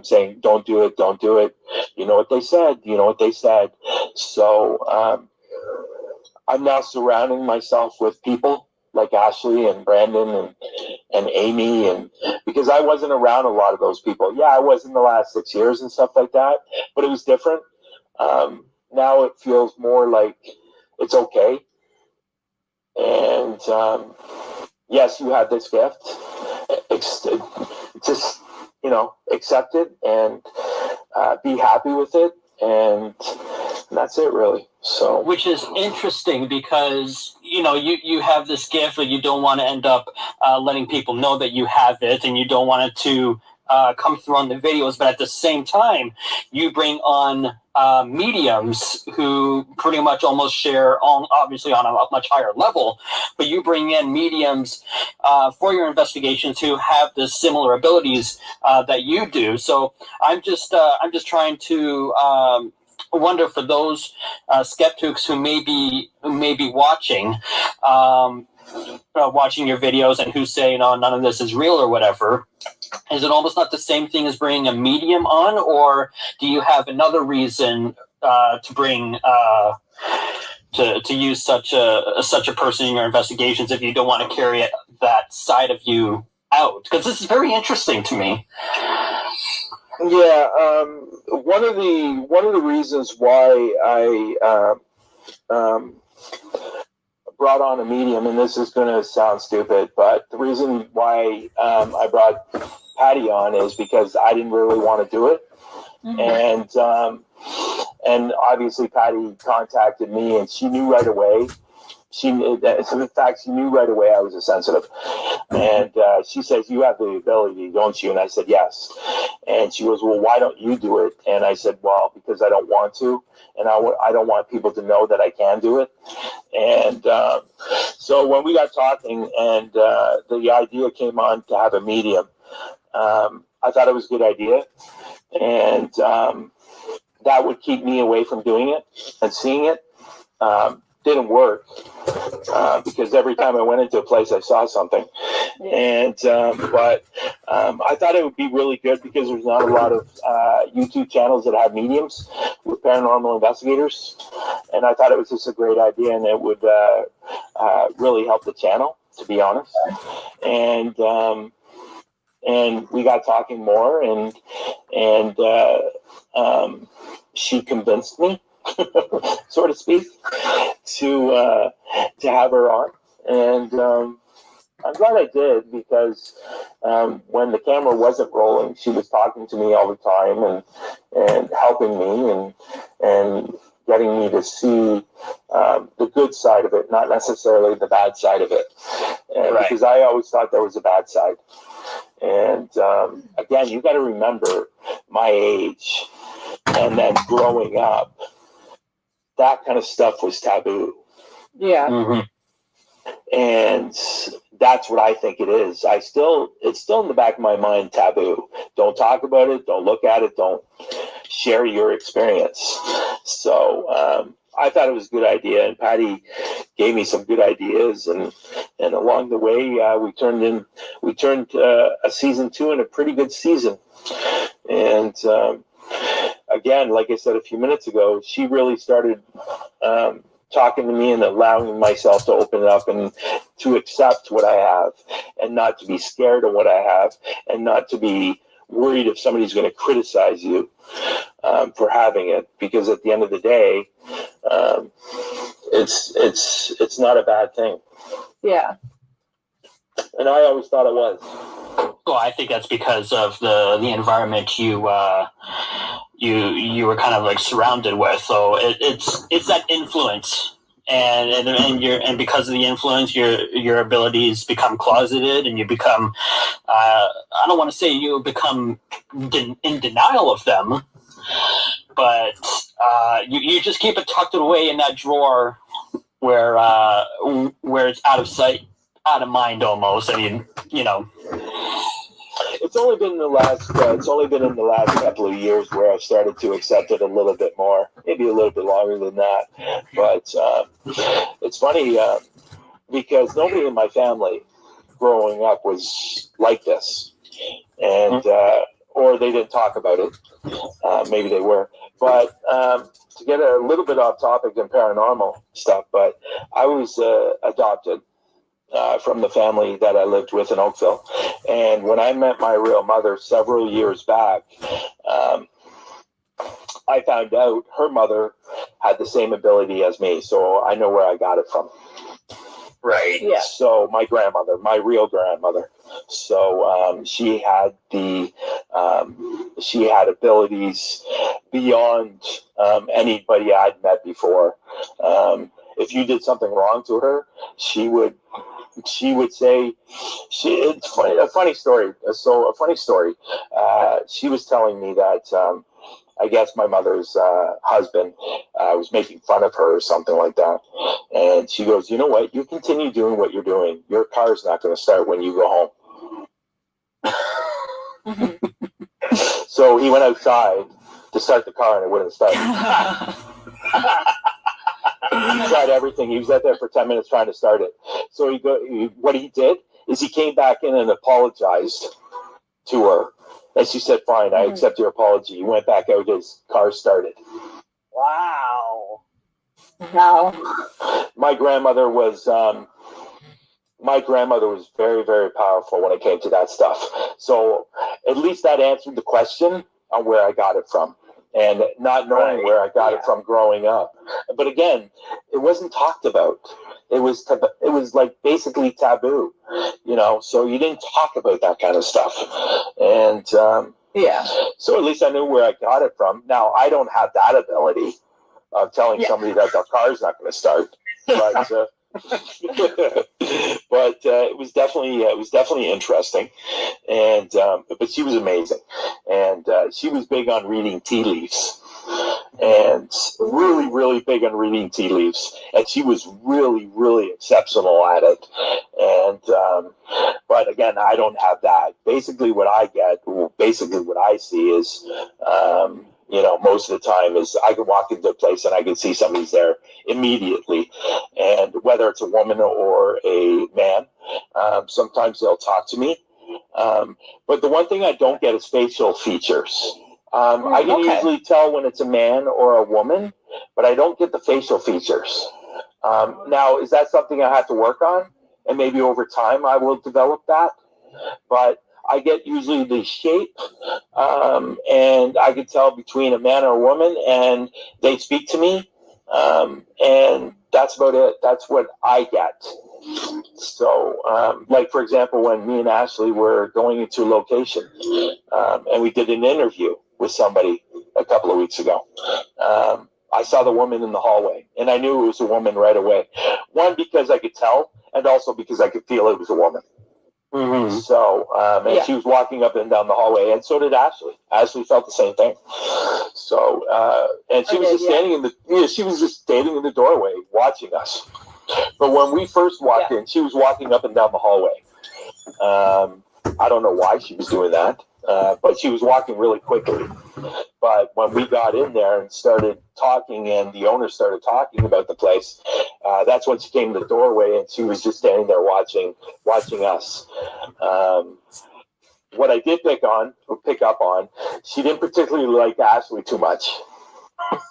saying, don't do it, don't do it. You know what they said. So I'm now surrounding myself with people like Ashley and Brandon and Amy, and because I wasn't around a lot of those people. Yeah, I was in the last 6 years and stuff like that, but it was different. Now it feels more like it's okay. And yes, you have this gift. Just, accept it and be happy with it. And that's it, really. So, which is interesting because you have this gift, but you don't want to end up letting people know that you have it, and you don't want it to come through on the videos. But at the same time, you bring on mediums who pretty much almost share, obviously on a much higher level. But you bring in mediums for your investigations who have the similar abilities that you do. So I'm just trying to wonder for those skeptics who may be watching your videos and who say, none of this is real or whatever. Is it almost not the same thing as bringing a medium on, or do you have another reason to bring to use such a person in your investigations if you don't want to carry that side of you out? Because this is very interesting to me. Yeah, one of the reasons why I brought on a medium, and this is going to sound stupid, but the reason why I brought Patty on is because I didn't really want to do it. Mm-hmm. And obviously Patty contacted me, and she knew right away. She knew right away I was a sensitive. And she says, you have the ability, don't you? And I said, yes. And she goes, well, why don't you do it? And I said, well, because I don't want to. And I don't want people to know that I can do it. And so when we got talking and the idea came on to have a medium, I thought it was a good idea. And that would keep me away from doing it and seeing it. Didn't work because every time I went into a place, I saw something. And but I thought it would be really good because there's not a lot of YouTube channels that have mediums with paranormal investigators, and I thought it was just a great idea, and it would really help the channel, to be honest. And we got talking more, and she convinced me, so to speak, to have her on, and I'm glad I did, because when the camera wasn't rolling, she was talking to me all the time and helping me and getting me to see the good side of it, not necessarily the bad side of it, because I always thought there was a bad side. And again, you got to remember my age, and then growing up, that kind of stuff was taboo. Yeah. Mm-hmm. And that's what I think it is. It's still in the back of my mind, taboo. Don't talk about it. Don't look at it. Don't share your experience. So I thought it was a good idea, and Patty gave me some good ideas, and along the way we turned a season 2 in a pretty good season. And again, like I said a few minutes ago, she really started talking to me and allowing myself to open up and to accept what I have, and not to be scared of what I have, and not to be worried if somebody's going to criticize you for having it, because at the end of the day, it's not a bad thing. Yeah. And I always thought it was. Well, I think that's because of the environment you were kind of like surrounded with. So it's that influence, and because of the influence, your abilities become closeted, and you become I don't want to say you become in denial of them, but you just keep it tucked away in that drawer where it's out of sight, out of mind, almost. I mean, you know. It's only been in the last couple of years where I've started to accept it a little bit more, maybe a little bit longer than that. But it's funny because nobody in my family growing up was like this, and or they didn't talk about it. Maybe they were, but to get a little bit off topic and paranormal stuff, but I was adopted from the family that I lived with in Oakville. And when I met my real mother several years back, I found out her mother had the same ability as me. So I know where I got it from. Right. Yeah. So my grandmother, my real grandmother. So she had abilities beyond anybody I'd met before. If you did something wrong to her, she would say, it's funny, a funny story. So a funny story. She was telling me that I guess my mother's husband was making fun of her or something like that. And she goes, you know what? You continue doing what you're doing. Your car's not going to start when you go home. So he went outside to start the car, and it wouldn't start. He tried everything. He was out there for 10 minutes trying to start it. So what he did is he came back in and apologized to her. And she said, fine, I accept your apology. He went back out, his car started. Wow. My grandmother was very, very powerful when it came to that stuff. So at least that answered the question on where I got it from. And not knowing where I got it from growing up. But again, it wasn't talked about. It was like basically taboo, you know, so you didn't talk about that kind of stuff. And so at least I knew where I got it from. Now, I don't have that ability of telling somebody that their car's not going to start. But but it was definitely interesting, and but she was amazing, and she was big on reading tea leaves, and really, really big on reading tea leaves, and she was really, really exceptional at it. And but again, I don't have that. Basically, what I see is most of the time is I can walk into a place and I can see somebody's there immediately. And whether it's a woman or a man, sometimes they'll talk to me. But the one thing I don't get is facial features. I can easily tell when it's a man or a woman, but I don't get the facial features. Now, is that something I have to work on? And maybe over time I will develop that. But I get usually the shape, and I can tell between a man or a woman, and they speak to me, and that's about it. That's what I get. So, like, for example, when me and Ashley were going into a location, and we did an interview with somebody a couple of weeks ago, I saw the woman in the hallway, and I knew it was a woman right away. One, because I could tell, and also because I could feel it was a woman. Mm-hmm. So, and she was walking up and down the hallway, and so did Ashley. Ashley felt the same thing. So, and she was just standing in the, she was just standing in the doorway watching us. But when we first walked in, she was walking up and down the hallway. I don't know why she was doing that, but she was walking really quickly. But when we got in there and started talking, and the owner started talking about the place, that's when she came to the doorway, and she was just standing there watching us. What I did pick up on, she didn't particularly like Ashley too much.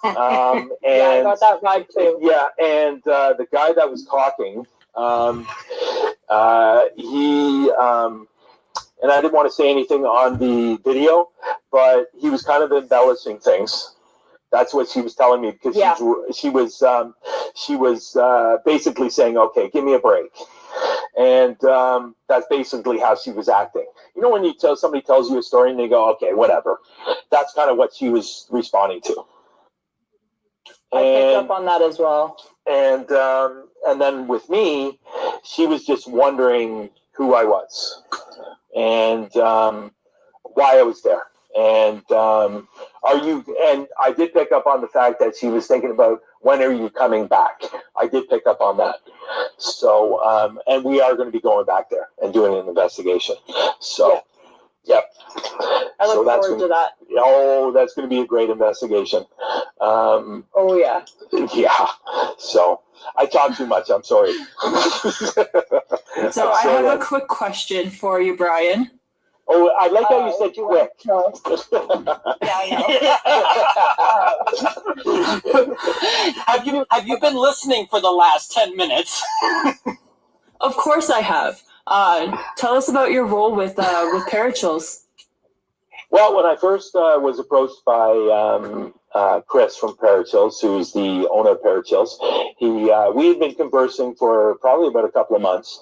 And, I got that vibe too. Yeah, and the guy that was talking, he, and I didn't want to say anything on the video, but he was kind of embellishing things. That's what she was telling me, because she was basically saying, "Okay, give me a break," and that's basically how she was acting. When somebody tells you a story and they go, "Okay, whatever," that's kind of what she was responding to. I picked up on that as well. And then with me, she was just wondering who I was and why I was there. And and I did pick up on the fact that she was thinking about, when are you coming back? I did pick up on that. So, and we are going to be going back there and doing an investigation. So, yep. I look forward to that. Oh, that's going to be a great investigation. Oh, yeah. Yeah. So I talk too much. I'm sorry. So I have a quick question for you, Brian. Oh, I like how you said quick. Yeah, I know. Have you been listening for the last 10 minutes? Of course I have. Tell us about your role with Perichills. Well, when I first was approached by Chris from Perichills, who's the owner of Perichills, we had been conversing for probably about a couple of months,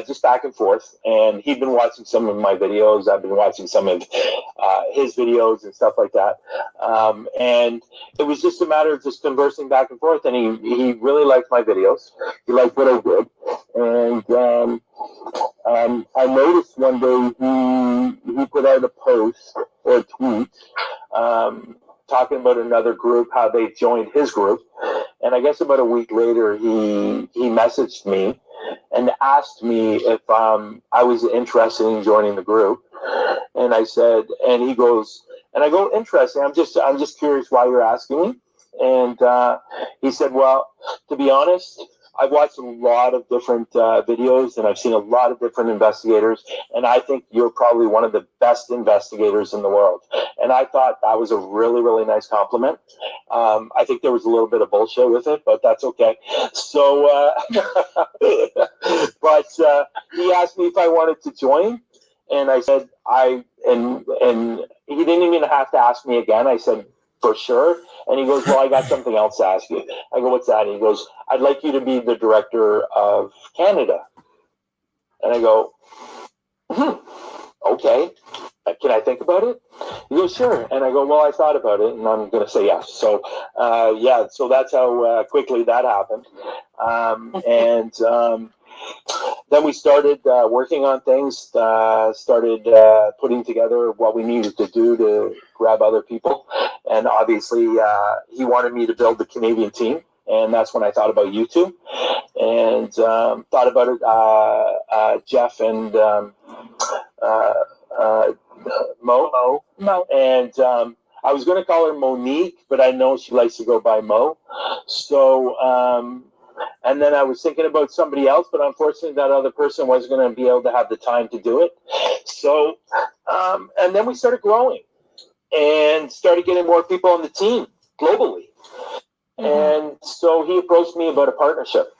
just back and forth. And he'd been watching some of my videos. I've been watching some of his videos and stuff like that. And it was just a matter of just conversing back and forth. And he really liked my videos. He liked what I did. And I noticed one day he put out a post or a tweet talking about another group, how they joined his group. And I guess about a week later, he messaged me and asked me if I was interested in joining the group. And I said, and he goes, and I go, interesting. I'm just curious why you're asking me. And he said, well, to be honest, I've watched a lot of different videos, and I've seen a lot of different investigators, and I think you're probably one of the best investigators in the world. And I thought that was a really, really nice compliment. I think there was a little bit of bullshit with it, but that's okay. So, but he asked me if I wanted to join, and I said, and he didn't even have to ask me again. I said, for sure. And he goes, well, I got something else to ask you. I go, what's that? And he goes, I'd like you to be the director of Canada. And I go, okay. Can I think about it? He goes, sure. And I go, well, I thought about it, and I'm going to say yes. So, so that's how quickly that happened. Then we started working on things, started putting together what we needed to do to grab other people. And obviously, he wanted me to build the Canadian team. And that's when I thought about you two. And thought about it, Jeff and Mo. And I was going to call her Monique, but I know she likes to go by Mo. So, and then I was thinking about somebody else, but unfortunately that other person wasn't going to be able to have the time to do it. So, and then we started growing and started getting more people on the team globally. And so he approached me about a partnership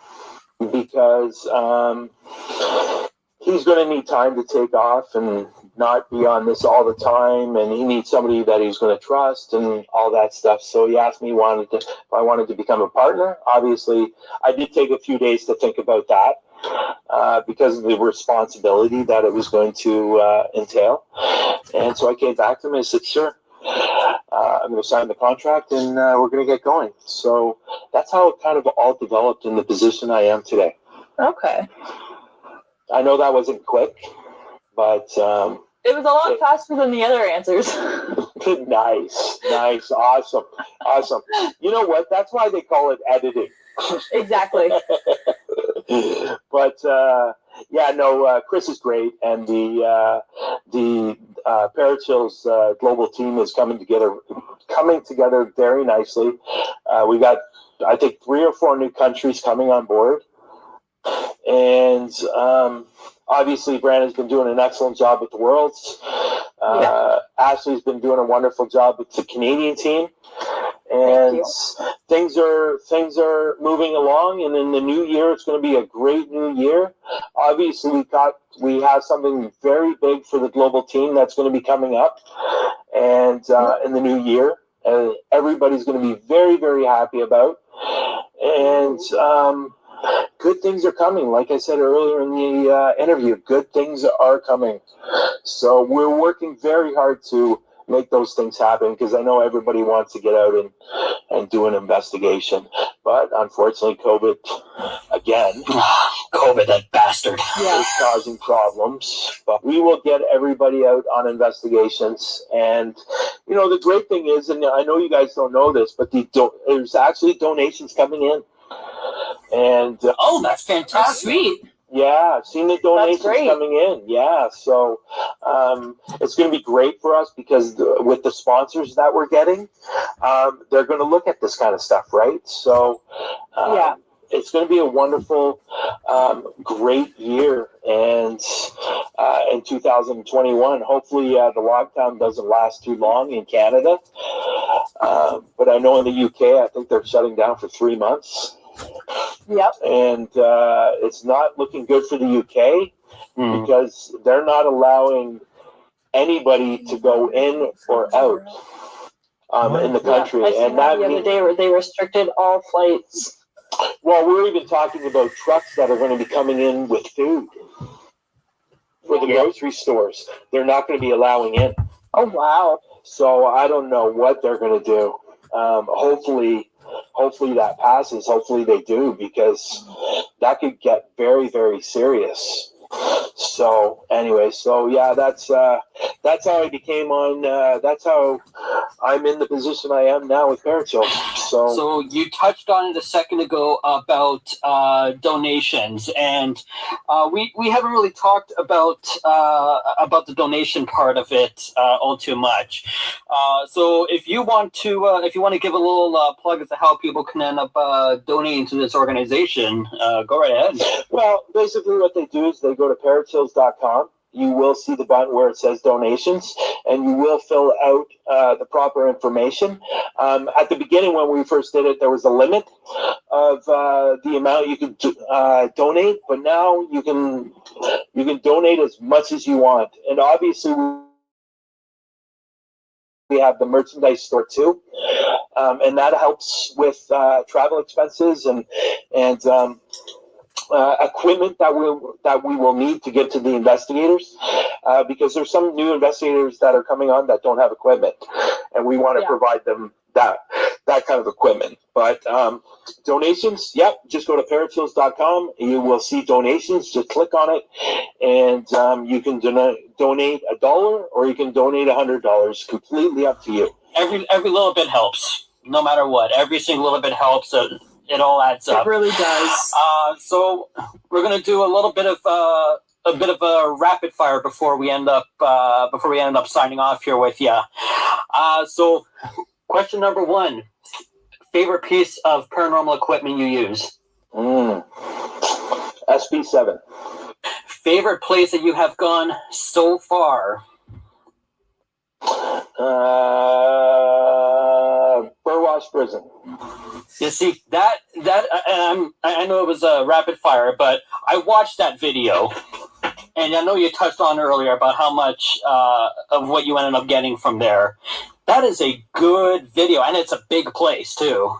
because he's going to need time to take off and not be on this all the time, and he needs somebody that he's going to trust and all that stuff. So he asked me if I wanted to become a partner. Obviously, I did take a few days to think about that because of the responsibility that it was going to entail. And so I came back to him and I said, sure. I'm going to sign the contract and we're going to get going. So that's how it kind of all developed in the position I am today. Okay. I know that wasn't quick, but It was a lot faster than the other answers. Nice, awesome. You know what? That's why they call it editing. Exactly. But Chris is great, and the Perichills global team is coming together very nicely. We got, I think, 3 or 4 new countries coming on board, and obviously Brandon's been doing an excellent job with the Worlds. Ashley's been doing a wonderful job with the Canadian team. And things are moving along, and in the new year, it's going to be a great new year. Obviously, we have something very big for the global team that's going to be coming up, and in the new year, everybody's going to be very, very happy about. And good things are coming. Like I said earlier in the interview, good things are coming. So we're working very hard to make those things happen, because I know everybody wants to get out and do an investigation. But unfortunately, COVID, again, COVID, that bastard. is causing problems. But we will get everybody out on investigations. And, the great thing is, and I know you guys don't know this, but there's actually donations coming in. And that's fantastic. Sweet. yeah, I've seen the donations coming in. Yeah, so it's going to be great for us, because with the sponsors that we're getting, they're going to look at this kind of stuff, right? So it's going to be a wonderful, great year. And in 2021, hopefully the lockdown doesn't last too long in Canada. But I know in the UK, I think they're shutting down for 3 months. Yep. And it's not looking good for the UK because they're not allowing anybody to go in or out in the country. I seen and that the other day where they restricted all flights. Well, we're even talking about trucks that are going to be coming in with food for the grocery stores. They're not going to be allowing in. Oh, wow. So I don't know what they're going to do. Hopefully that passes. Hopefully they do, because that could get very, very serious. So anyway, that's how I became that's how I'm in the position I am now with Perichills. So you touched on it a second ago about donations, and we haven't really talked about the donation part of it all too much. So if you want to give a little plug as to how people can end up donating to this organization, go right ahead. Well, basically what they do is they go to perichills.com. You will see the button where it says donations, and you will fill out the proper information. At the beginning, when we first did it, there was a limit of the amount you could donate, but now you can donate as much as you want. And obviously, we have the merchandise store too, and that helps with travel expenses and equipment that we will need to get to the investigators, because there's some new investigators that are coming on that don't have equipment, and we want to provide them that kind of equipment. But donations, just go to perichills.com. You will see donations. Just click on it, and you can donate $1 or you can donate $100. Completely up to you. Every little bit helps, no matter what. Every single little bit helps. It all adds up. It really does. So we're gonna do a little bit of a rapid fire before we end up signing off here with you. So Question number 1. Favorite piece of paranormal equipment you use? SB7. Favorite place that you have gone so far? Burwash Prison. You see, that I know it was a rapid fire, but I watched that video, and I know you touched on earlier about how much of what you ended up getting from there. That is a good video, and it's a big place, too.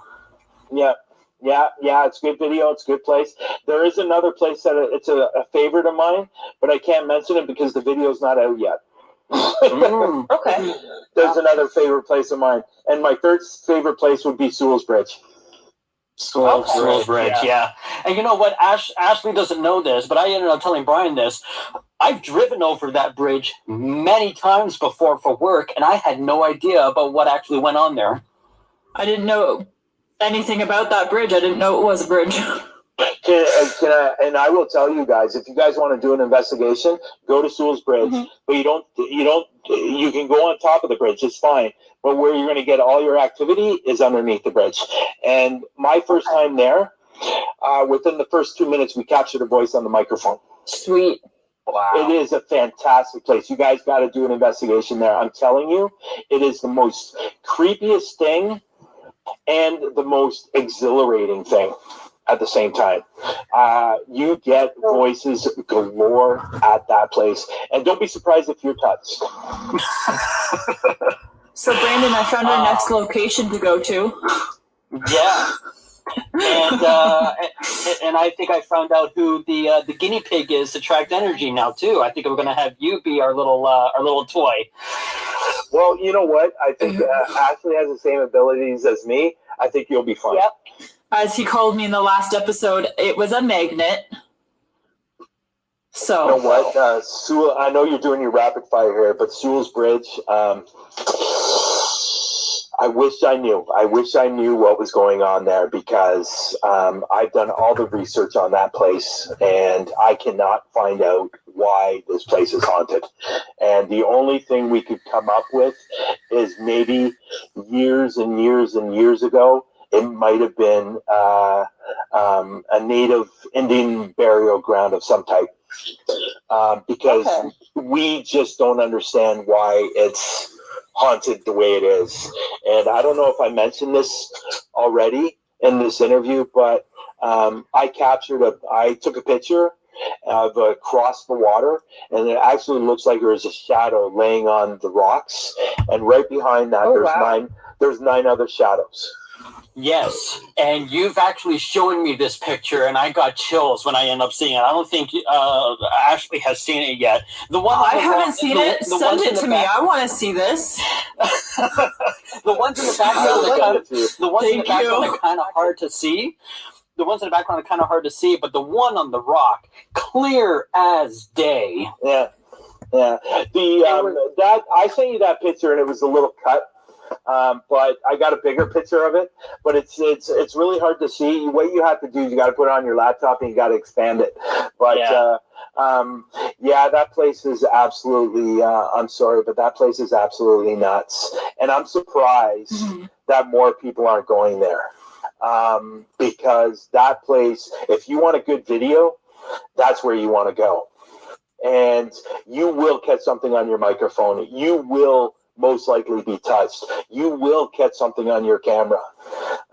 Yeah, it's a good video. It's a good place. There is another place that it's a favorite of mine, but I can't mention it because the video's not out yet. Okay. There's another favorite place of mine. And my third favorite place would be Sewell's Bridge. Sewell's Bridge, yeah. And you know what? Ashley doesn't know this, but I ended up telling Brian this. I've driven over that bridge many times before for work, and I had no idea about what actually went on there. I didn't know anything about that bridge. I didn't know it was a bridge. And I will tell you guys, if you guys want to do an investigation, go to Sewell's Bridge. But you can go on top of the bridge. It's fine. But where you're going to get all your activity is underneath the bridge. And my first time there, within the first 2 minutes, we captured a voice on the microphone. Sweet. Wow. It is a fantastic place. You guys got to do an investigation there. I'm telling you, it is the most creepiest thing and the most exhilarating thing at the same time. You get voices galore at that place. And don't be surprised if you're touched. So, Brandon, I found our next location to go to. Yeah. And I think I found out who the guinea pig is to attract energy now, too. I think we're going to have you be our little toy. Well, you know what? I think Ashley has the same abilities as me. I think you'll be fine. Yep. As he called me in the last episode, it was a magnet. So, you know what? Sewell, I know you're doing your rapid fire here, but Sewell's Bridge, I wish I knew. I wish I knew what was going on there because I've done all the research on that place and I cannot find out why this place is haunted. And the only thing we could come up with is maybe years and years and years ago, it might have been a native Indian burial ground of some type. Because we just don't understand why it's haunted the way it is. And I don't know if I mentioned this already in this interview, but I took a picture of across the water, and it actually looks like there's a shadow laying on the rocks, and right behind that there's 9 other shadows. Yes, and you've actually shown me this picture, and I got chills when I end up seeing it. I don't think Ashley has seen it yet. The one I haven't seen it. Send it to me. I want to see this. The ones in the background, are kind of hard to see. The ones in the background are kind of hard to see, but the one on the rock, clear as day. Yeah. That I sent you that picture, and it was a little cut. But I got a bigger picture of it, but it's really hard to see. What you have to do is you got to put it on your laptop and you got to expand it. But that place is absolutely. I'm sorry, but that place is absolutely nuts, and I'm surprised that more people aren't going there. Because that place, if you want a good video, that's where you want to go, and you will catch something on your microphone. You will most likely be touched. You will catch something on your camera.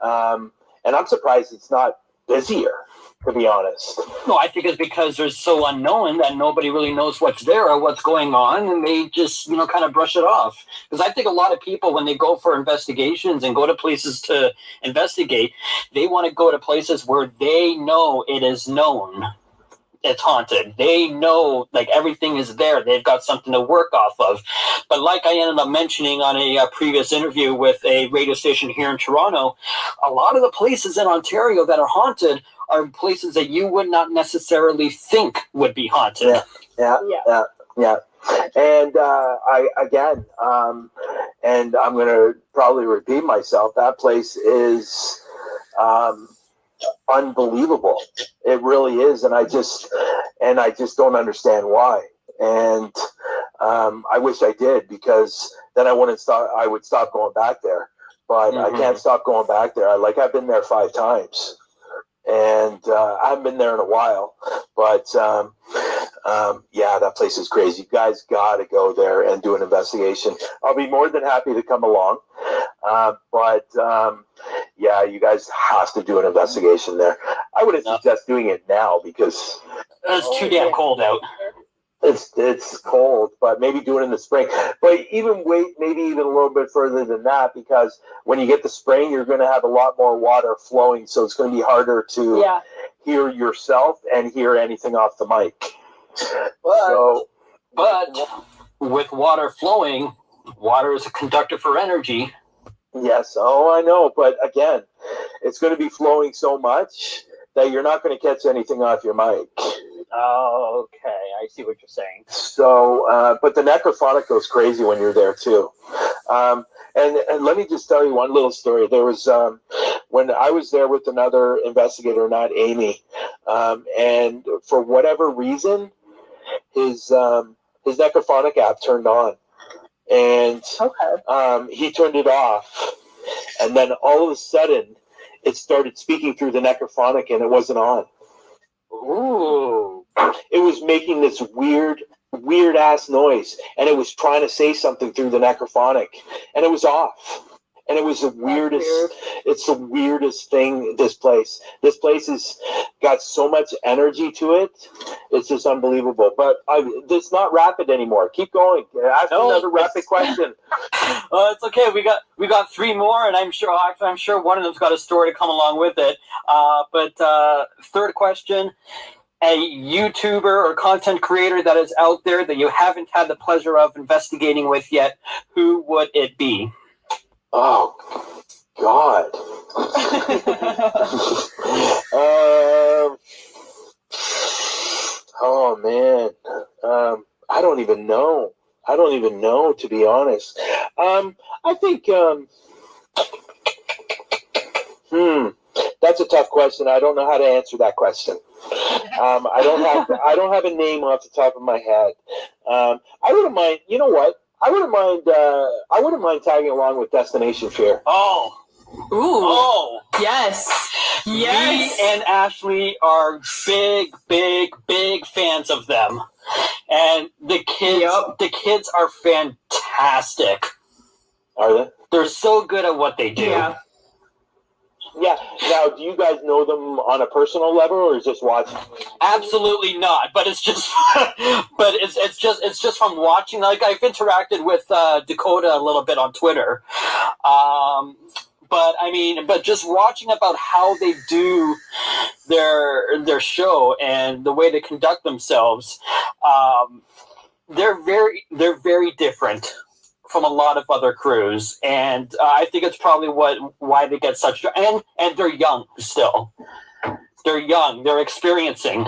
And I'm surprised it's not busier, to be honest. No, I think it's because they're so unknown that nobody really knows what's there or what's going on, and they just, kind of brush it off. Because I think a lot of people, when they go for investigations and go to places to investigate, they want to go to places where they know it is known it's haunted. They know, everything is there. They've got something to work off of. But like I ended up mentioning on a previous interview with a radio station here in Toronto, a lot of the places in Ontario that are haunted are places that you would not necessarily think would be haunted. Yeah. And and I'm going to probably repeat myself, that place is unbelievable. It really is, and I just don't understand why. And I wish I did, because then I would stop going back there. but I can't stop going back there. I've been there 5 times, and I haven't been there in a while. But yeah, that place is crazy. You guys got to go there and do an investigation. I'll be more than happy to come along. But yeah, you guys have to do an investigation there. I wouldn't suggest doing it now because it's too damn cold out. It's cold, but maybe do it in the spring. But maybe even a little bit further than that, because when you get the spring, you're going to have a lot more water flowing, so it's going to be harder to hear yourself and hear anything off the mic. But with water flowing, water is a conductor for energy. Yes, I know, but again, it's going to be flowing so much that you're not going to catch anything off your mic. Oh, okay, I see what you're saying. So, but the necrophonic goes crazy when you're there too. And let me just tell you one little story. There was when I was there with another investigator, not Amy, and for whatever reason, his necrophonic app turned on, and he turned it off, and then all of a sudden, it started speaking through the necrophonic, and it wasn't on. Ooh. It was making this weird ass noise, and it was trying to say something through the necrophonic, and it was off. And it was the weirdest. It's the weirdest thing. This place has got so much energy to it. It's just unbelievable. But it's not rapid anymore. Keep going. Ask another rapid question. It's okay. We got 3 more, and I'm sure one of them's got a story to come along with it. But third question: a YouTuber or content creator that is out there that you haven't had the pleasure of investigating with yet, who would it be? Oh, God. Oh, man. I don't even know. To be honest. I think, that's a tough question. I don't know how to answer that question. I don't have a name off the top of my head. I wouldn't mind, you know what? I wouldn't mind tagging along with Destination Fear. Oh. Ooh. Oh. Yes. Me and Ashley are big fans of them. And the kids are fantastic. Are they? They're so good at what they do. Yeah. Yeah. Now, do you guys know them on a personal level, or is just watching? Absolutely not. But it's just, it's just from watching. Like, I've interacted with Dakota a little bit on Twitter. But just watching about how they do their show and the way they conduct themselves, they're very different from a lot of other crews, and I think it's probably why they get such, and they're young still. They're young. They're experiencing.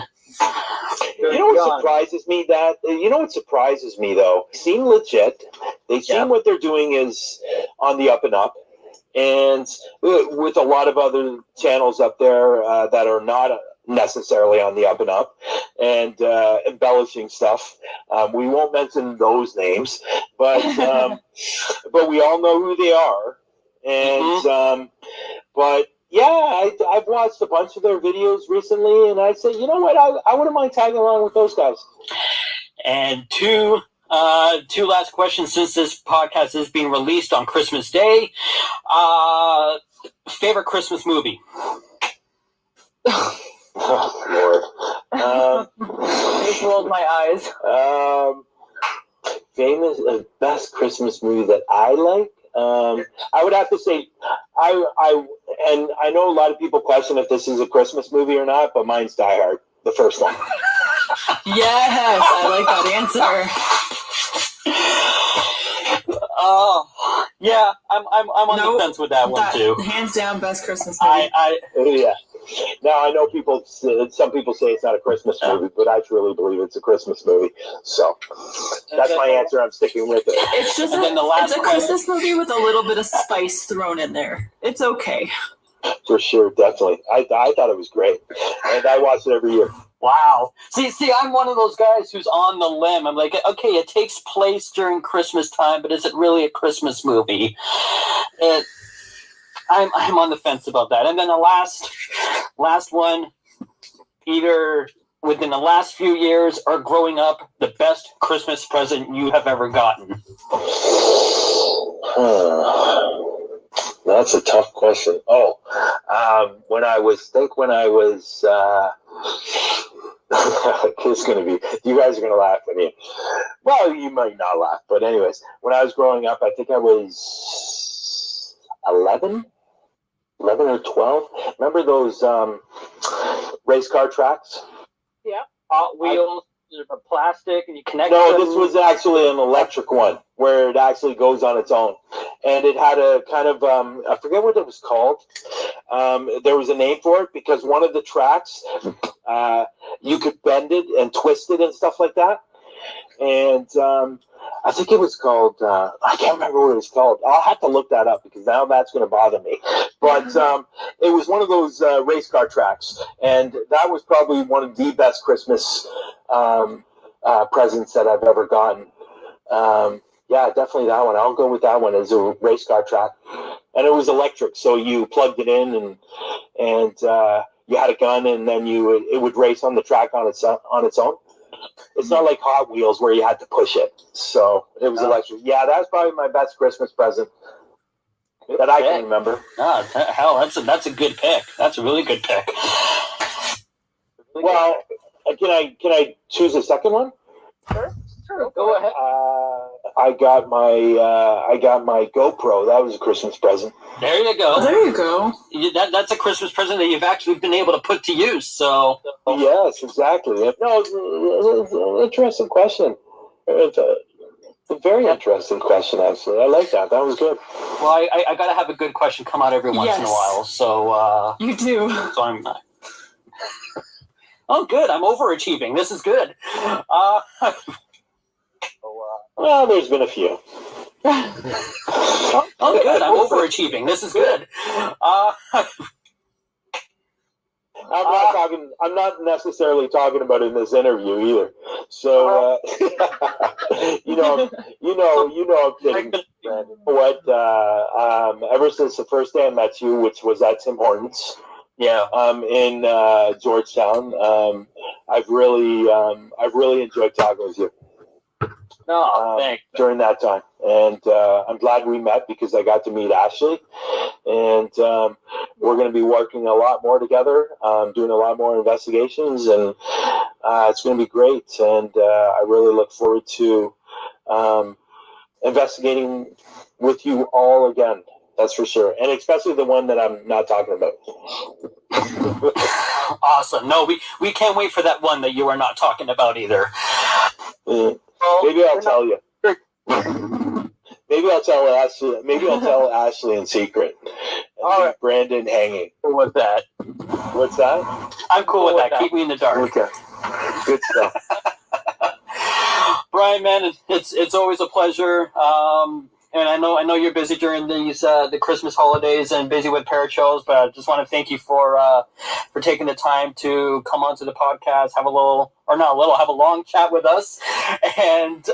You know what surprises me? Though? They seem legit. They seem what they're doing is on the up and up. And with a lot of other channels up there that are not necessarily on the up and up and embellishing stuff. We won't mention those names, but we all know who they are. And but yeah, I've watched a bunch of their videos recently, and I said, you know what, I wouldn't mind tagging along with those guys. And two last questions, since this podcast is being released on Christmas Day. Favorite Christmas movie? Oh, Lord. I just rolled my eyes. Best Christmas movie that I like. I would have to say, and I know a lot of people question if this is a Christmas movie or not, but mine's Die Hard, the first one. Yes, I like that answer. Oh, yeah, I'm on the fence with that one too. Hands down, best Christmas movie. Yeah. Now I know some people say it's not a Christmas movie, but I truly believe it's a Christmas movie. So that's my answer. I'm sticking with it. It's just it's a Christmas movie with a little bit of spice thrown in there. It's okay. For sure, definitely. I thought it was great, and I watch it every year. Wow. See, I'm one of those guys who's on the limb. I'm like, okay, it takes place during Christmas time, but is it really a Christmas movie? I'm on the fence about that. And then the last one, either within the last few years or growing up, the best Christmas present you have ever gotten. That's a tough question. When I was it's going to be, you guys are going to laugh at me. Well, you might not laugh, but anyways, when I was growing up, I think I was 11 or 12. Remember those race car tracks? Yeah. Hot wheels, plastic, and you connect No, them. this was actually an electric one where it actually goes on its own. And it had a kind of, I forget what it was called. There was a name for it because one of the tracks, you could bend it and twist it and stuff like that. And I think it was called, I can't remember what it was called. I'll have to look that up because now that's going to bother me. But it was one of those race car tracks. And that was probably one of the best Christmas presents that I've ever gotten. Yeah, definitely that one. I'll go with that one as a race car track. And it was electric, so you plugged it in and you had a gun, and then it would race on the track on its own. It's not like Hot Wheels where you had to push it. So it was electric. Yeah, that was probably my best Christmas present that I can remember. Hell, that's a good pick. That's a really good pick. Well, can I choose a second one? Sure, go ahead. I got my GoPro. That was a Christmas present. There you go. There you go. That's a Christmas present that you've actually been able to put to use. So yes, exactly. No, it's an interesting question. It's a very interesting question, actually. I like that. That was good. Well, I got to have a good question come out every once in a while. So you do. So I'm. Oh, good. I'm overachieving. This is good. Well, there's been a few. Oh, good. I'm overachieving. This is good. I'm not necessarily talking about it in this interview either. So, you know, I'm kidding. What? Ever since the first day I met you, which was at Tim Hortons, in Georgetown, I've really enjoyed talking with you. Thanks. During that time, and I'm glad we met because I got to meet Ashley, and we're going to be working a lot more together, doing a lot more investigations, and it's going to be great. And I really look forward to investigating with you all again. That's for sure, and especially the one that I'm not talking about. Awesome. No, we can't wait for that one that you are not talking about either. Maybe I'll tell you. Maybe I'll tell Ashley. Maybe I'll tell Ashley in secret. All right, Brandon hanging. What's that? What's that? I'm cool with that. Keep me in the dark. Okay. Good stuff. Brian, man, it's always a pleasure. And I know you're busy during these the Christmas holidays and busy with perichills, but I just want to thank you for taking the time to come onto the podcast, have a long chat with us, and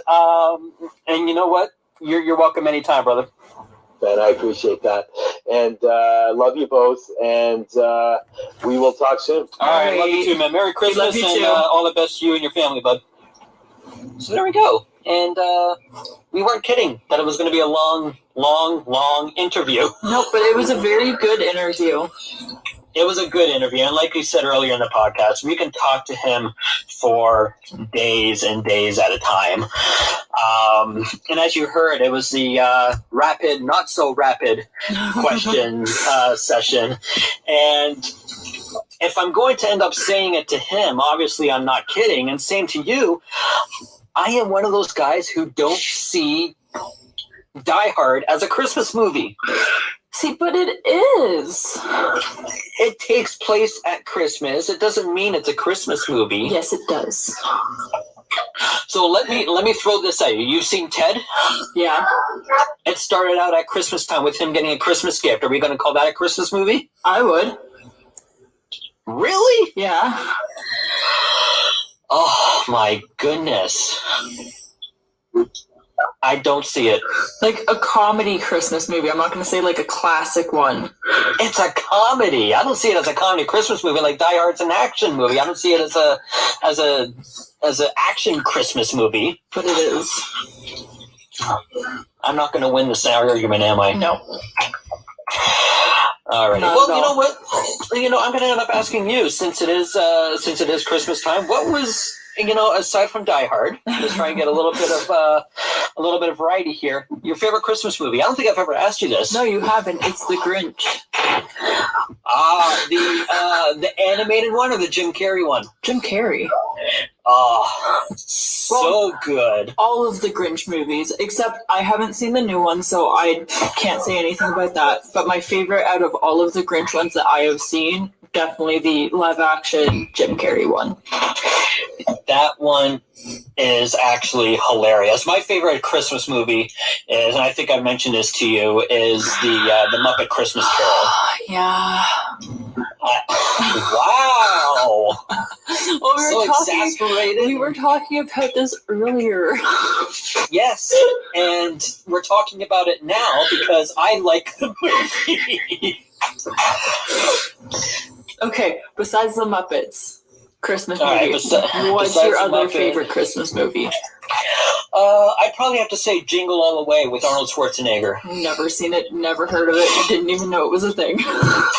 you know what, you're welcome anytime, brother. Man, I appreciate that, and love you both, and we will talk soon. All right, love you too, man. Merry Christmas and all the best to you and your family, bud. So there we go. And we weren't kidding that it was going to be a long interview. No, but it was a very good interview. It was a good interview. And like we said earlier in the podcast, we can talk to him for days and days at a time. And as you heard, it was the rapid, not so rapid question session. And if I'm going to end up saying it to him, obviously I'm not kidding. And same to you. I am one of those guys who don't see Die Hard as a Christmas movie. See, but it is. It takes place at Christmas. It doesn't mean it's a Christmas movie. Yes, it does. So let me throw this at you. You've seen Ted? Yeah. It started out at Christmas time with him getting a Christmas gift. Are we going to call that a Christmas movie? I would. Really? Yeah. Oh, my goodness. I don't see it. Like a comedy Christmas movie. I'm not going to say like a classic one. It's a comedy. I don't see it as a comedy Christmas movie like Die Hard's an action movie. I don't see it as an action Christmas movie. But it is. I'm not going to win this argument, am I? No. All right. Not Well, at you know all. what? I'm going to end up asking you since it is Christmas time. What was, aside from Die Hard, let's try and get a little bit of variety here. Your favorite Christmas movie? I don't think I've ever asked you this. No, you haven't. It's The Grinch. The animated one or the Jim Carrey one? Jim Carrey. Oh, so good. All of the Grinch movies, except I haven't seen the new one, so I can't say anything about that. But my favorite out of all of the Grinch ones that I have seen, definitely the live-action Jim Carrey one. That one is actually hilarious. My favorite Christmas movie is, and I think I mentioned this to you, is the Muppet Christmas Carol. Yeah. Wow. Well, Exasperated. we were talking about this earlier. Yes, and we're talking about it now because I like the movie. Okay, besides the Muppets Christmas All right, movie, what's besides your the other Muppet- favorite Christmas movie? I'd probably have to say Jingle All the Way with Arnold Schwarzenegger. Never seen it, never heard of it, didn't even know it was a thing.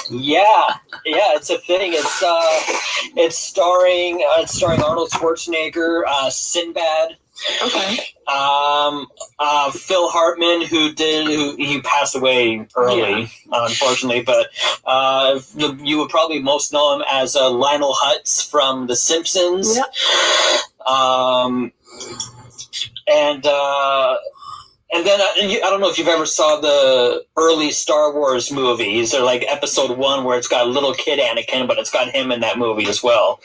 Yeah, it's a thing. It's starring Arnold Schwarzenegger, Sinbad. Okay. Phil Hartman, he passed away early, unfortunately, but you would probably most know him as Lionel Hutz from The Simpsons. Yeah. And then I don't know if you've ever saw the early Star Wars movies. They're like Episode 1 where it's got little kid Anakin, but it's got him in that movie as well.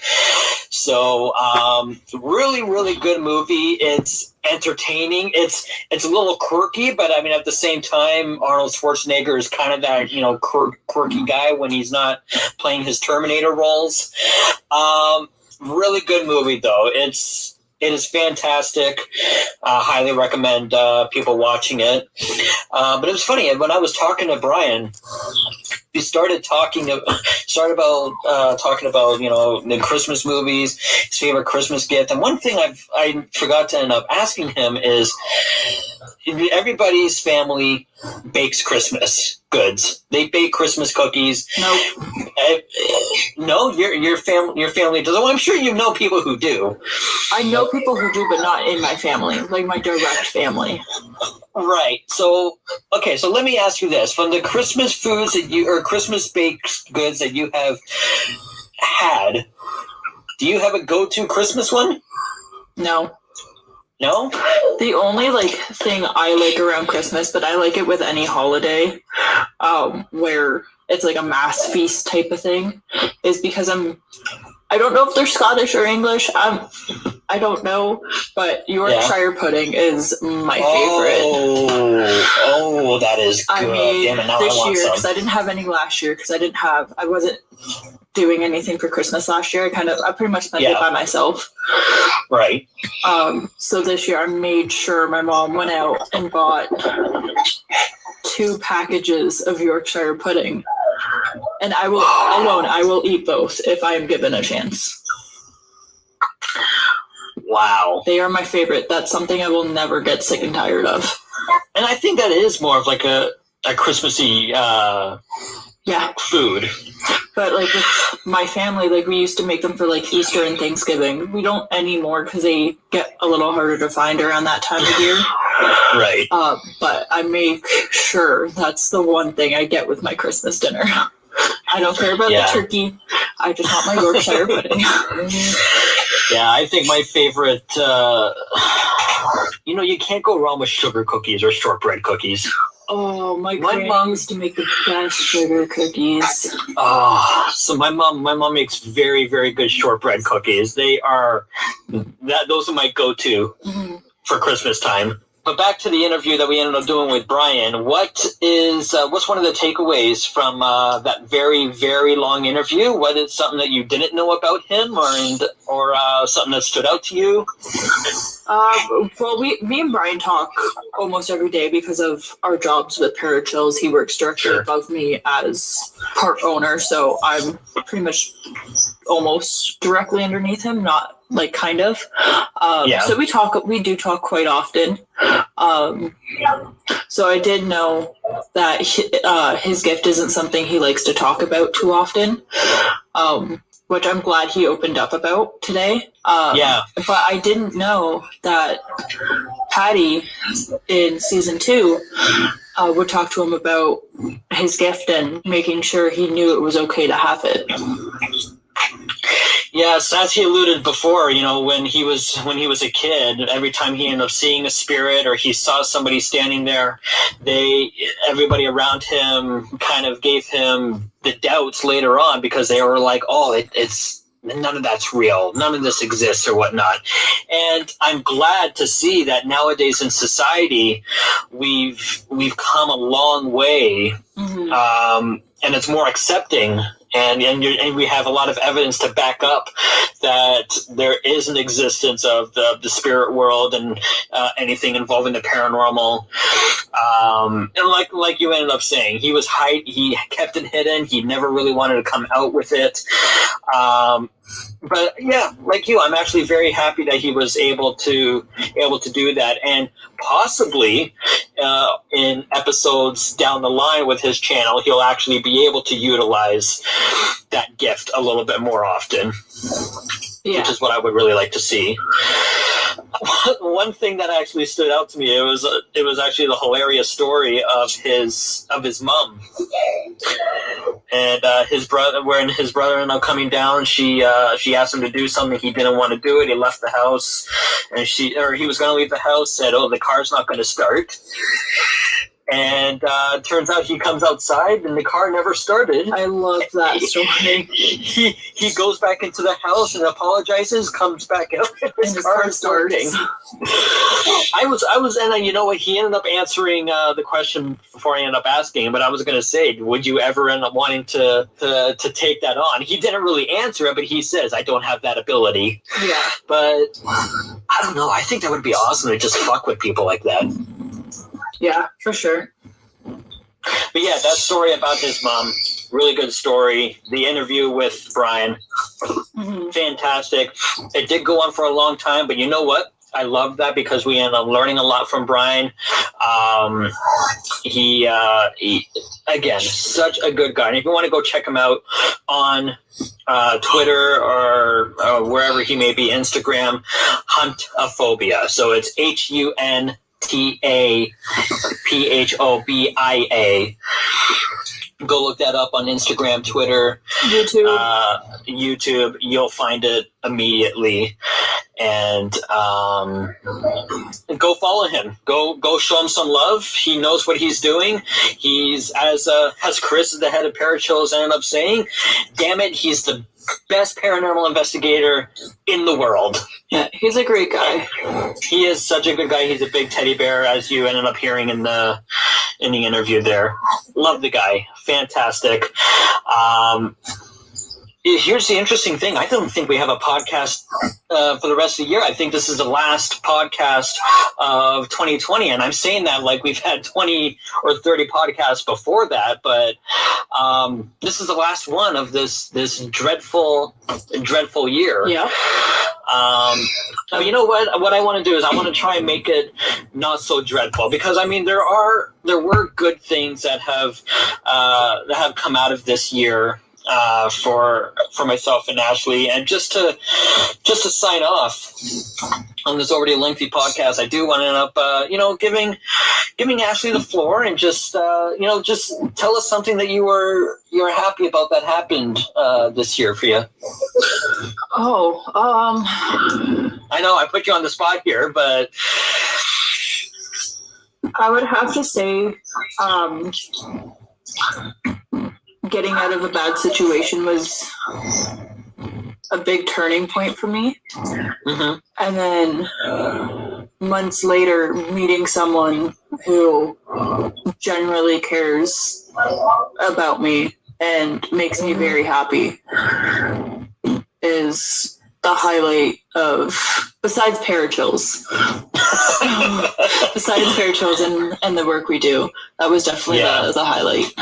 So really, really good movie. It's entertaining. It's a little quirky, but I mean at the same time, Arnold Schwarzenegger is kind of that quirky guy when he's not playing his Terminator roles. Really good movie though. It is fantastic. Highly recommend people watching it. But it was funny when I was talking to Brian. We started talking about the Christmas movies, his favorite Christmas gift, and one thing I forgot to end up asking him is everybody's family bakes Christmas goods. They bake Christmas cookies. Nope. No, your family doesn't. Well, I'm sure you know people who do. I know people who do, but not in my family, like my direct family. Right. So, okay. So let me ask you this: from the Christmas foods or Christmas baked goods that you have had, do you have a go-to Christmas one? No. No? The only thing I like around Christmas, but I like it with any holiday, where it's like a mass feast type of thing, is because I don't know if they're Scottish or English. I don't know, but Yorkshire pudding is my favorite. Oh, that is good. I made Damn it, now this I want year some. because I didn't have any last year because I wasn't doing anything for Christmas last year. I pretty much spent it by myself. Right. So this year I made sure my mom went out and bought 2 packages of Yorkshire pudding. And I will eat both if I am given a chance. Wow. They are my favorite. That's something I will never get sick and tired of. And I think that is more of like a Christmassy food. But with my family, we used to make them for Easter and Thanksgiving. We don't anymore because they get a little harder to find around that time of year. Right. But I make sure that's the one thing I get with my Christmas dinner. I don't care about the turkey. I just want my Yorkshire pudding. Yeah, I think my favorite, you can't go wrong with sugar cookies or shortbread cookies. Oh, my mom used to make the best sugar cookies. Oh, so my mom makes very, very good shortbread cookies. Those are my go-to for Christmas time. But back to the interview that we ended up doing with Brian. What's one of the takeaways from that very, very long interview? What is something that you didn't know about him, or something that stood out to you? Well, me and Brian talk almost every day because of our jobs with Perichills. He works directly above me as part owner, so I'm pretty much almost directly underneath him, not like kind of. So we do talk quite often. So I did know that his gift isn't something he likes to talk about too often. Which I'm glad he opened up about today. But I didn't know that Patty in season 2 would talk to him about his gift and making sure he knew it was okay to have it. Yes, as he alluded before, when he was a kid, every time he ended up seeing a spirit or he saw somebody standing there, everybody around him kind of gave him the doubts later on because they were like, "Oh, it's none of that's real, none of this exists," or whatnot. And I'm glad to see that nowadays in society, we've come a long way, and it's more accepting. And we have a lot of evidence to back up that there is an existence of the spirit world and anything involving the paranormal. And like you ended up saying, he kept it hidden. He never really wanted to come out with it. But yeah, like you, I'm actually very happy that he was able to do that, and possibly in episodes down the line with his channel, he'll actually be able to utilize that gift a little bit more often, which is what I would really like to see. One thing that actually stood out to me, it was actually the hilarious story of his mom. And his brother ended up coming down, she asked him to do something. He didn't want to do it. He left the house, and he was going to leave the house, said, "Oh, the car's not going to start." And turns out he comes outside and the car never started. I love that story. He goes back into the house and apologizes, comes back out, and his car is starting. I was, and you know what? He ended up answering the question before I ended up asking. But I was going to say, would you ever end up wanting to take that on? He didn't really answer it, but he says, "I don't have that ability." Yeah. But I don't know. I think that would be awesome to just fuck with people like that. Yeah, for sure. But yeah, that story about his mom, really good story. The interview with Brian, fantastic. It did go on for a long time, but you know what? I love that because we ended up learning a lot from Brian. He again, such a good guy. And if you want to go check him out on Twitter or wherever he may be, Instagram, Huntophobia. So it's HUNTAPHOBIA. Go look that up on Instagram, Twitter, YouTube. You'll find it immediately, and go follow him. Go show him some love. He knows what he's doing. He's as Chris, the head of Perichills, ended up saying, "Damn it, he's the best paranormal investigator in the world." Yeah, he's a great guy. He is such a good guy. He's a big teddy bear, as you ended up hearing in the interview there. Love the guy. Fantastic. Here's the interesting thing. I don't think we have a podcast for the rest of the year. I think this is the last podcast of 2020. And I'm saying that like we've had 20 or 30 podcasts before that. But this is the last one of this dreadful year. Yeah. You know what I want to do is I want to try and make it not so dreadful, because I mean there were good things that have come out of this year for myself and Ashley. And just to sign off on this already lengthy podcast, I do want to end up giving Ashley the floor and just tell us something that you're happy about that happened this year for you. I know I put you on the spot here, but I would have to say getting out of a bad situation was a big turning point for me. Mm-hmm. And then months later, meeting someone who genuinely cares about me and makes me very happy is the highlight of, besides perichills, and the work we do. That was definitely the highlight.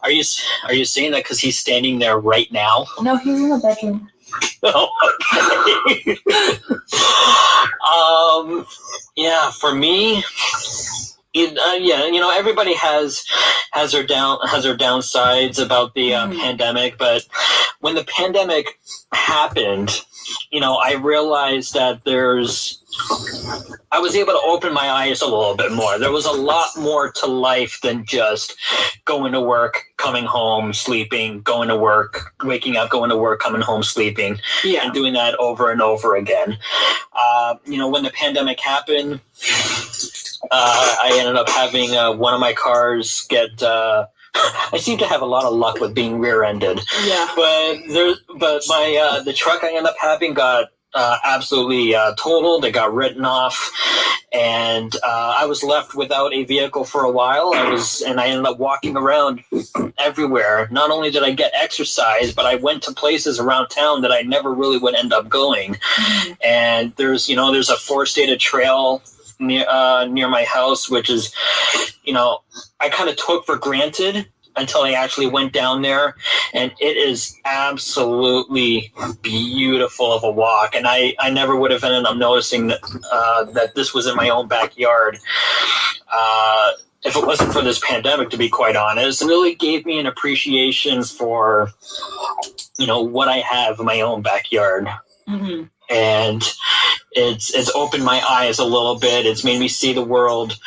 Are you saying that because he's standing there right now? No, he's in the bedroom. Oh, okay. Yeah, for me, everybody has their downsides about the pandemic, but when the pandemic happened, I realized that I was able to open my eyes a little bit more. There was a lot more to life than just going to work, coming home, sleeping, going to work, waking up, going to work, coming home, sleeping, and doing that over and over again. When the pandemic happened, I ended up having one of my cars get. I seem to have a lot of luck with being rear-ended. Yeah. But the truck I ended up having got absolutely totaled. It got written off, and I was left without a vehicle for a while. I ended up walking around everywhere. Not only did I get exercise, but I went to places around town that I never really would end up going. And there's a four-stated trail near my house, which is, I kind of took for granted until I actually went down there, and it is absolutely beautiful of a walk. And I never would have ended up noticing that this was in my own backyard if it wasn't for this pandemic, to be quite honest. It really gave me an appreciation for, what I have in my own backyard. Mm-hmm. And it's opened my eyes a little bit. It's made me see the world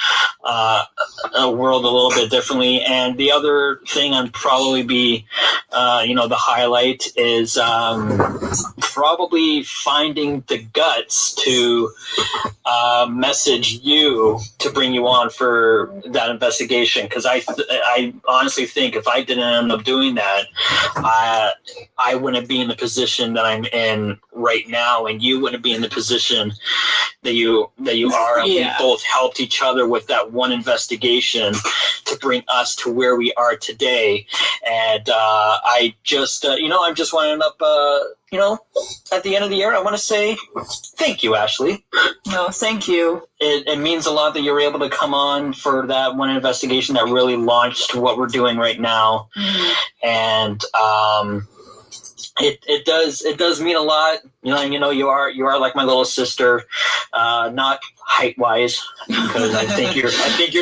a little bit differently. And the other thing I'd probably be, the highlight is probably finding the guts to message you to bring you on for that investigation. Because I honestly think if I didn't end up doing that, I wouldn't be in the position that I'm in right now, and you wouldn't be in the position that you are. We both helped each other with that one investigation to bring us to where we are today. And I just I'm just winding up at the end of the year, I want to say thank you, Ashley. No, thank you. It means a lot that you're able to come on for that one investigation that really launched what we're doing right now. Mm-hmm. And it does mean a lot. You are like my little sister, not height wise, because I think you're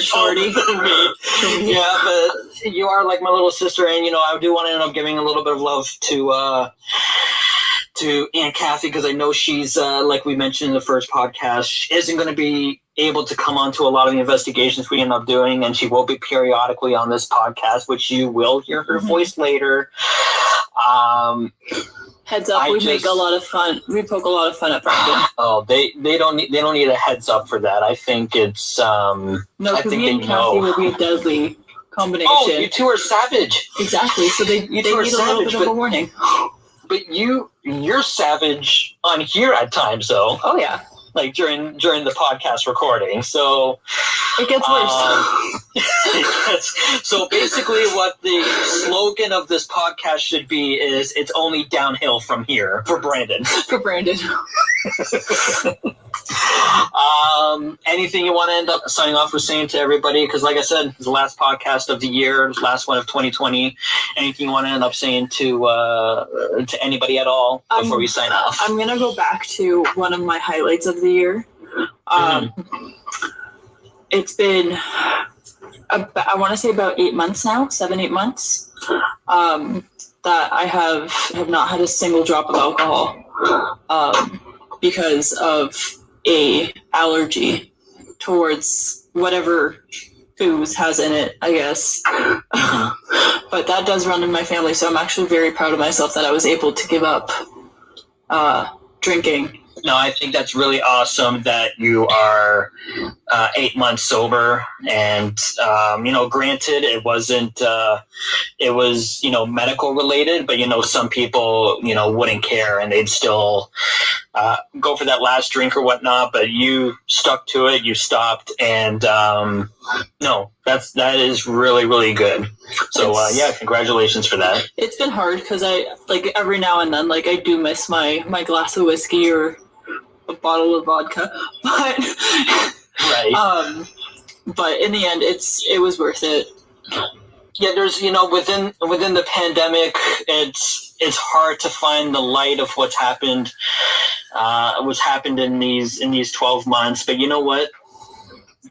shorty than me. Yeah, but you are like my little sister, and I do want to end up giving a little bit of love to Aunt Kathy, because I know she's like we mentioned in the first podcast, she isn't going to be able to come on to a lot of the investigations we end up doing, and she will be periodically on this podcast, which you will hear her voice later. Heads up, we make a lot of fun. We poke a lot of fun at Brandon. Oh, they don't need a heads up for that. I think it's no, because me and Kathy will be a deadly combination. Oh, you two are savage. Exactly. So they need a little bit of a warning. But you're savage on here at times, though. Oh yeah. Like during the podcast recording, so it gets worse. So basically, what the slogan of this podcast should be is "It's only downhill from here" for Brandon. For Brandon. Anything you want to end up signing off with saying to everybody? Because, like I said, it's the last podcast of the year, last one of 2020. Anything you want to end up saying to anybody at all before we sign off? I'm gonna go back to one of my highlights of the year. It's been, I want to say about 8 months now, 7-8 months, that I have not had a single drop of alcohol because of a allergy towards whatever booze has in it, I guess. But that does run in my family, so I'm actually very proud of myself that I was able to give up drinking. No, I think that's really awesome that you are 8 months sober, and granted, it wasn't. It was medical related, but some people wouldn't care and they'd still go for that last drink or whatnot. But you stuck to it. You stopped, and no, that is really, really good. So congratulations for that. It's been hard because I every now and then I do miss my glass of whiskey or a bottle of vodka, but right. But in the end, it was worth it. Yeah, there's within the pandemic, it's hard to find the light of what's happened in these 12 months. But you know what?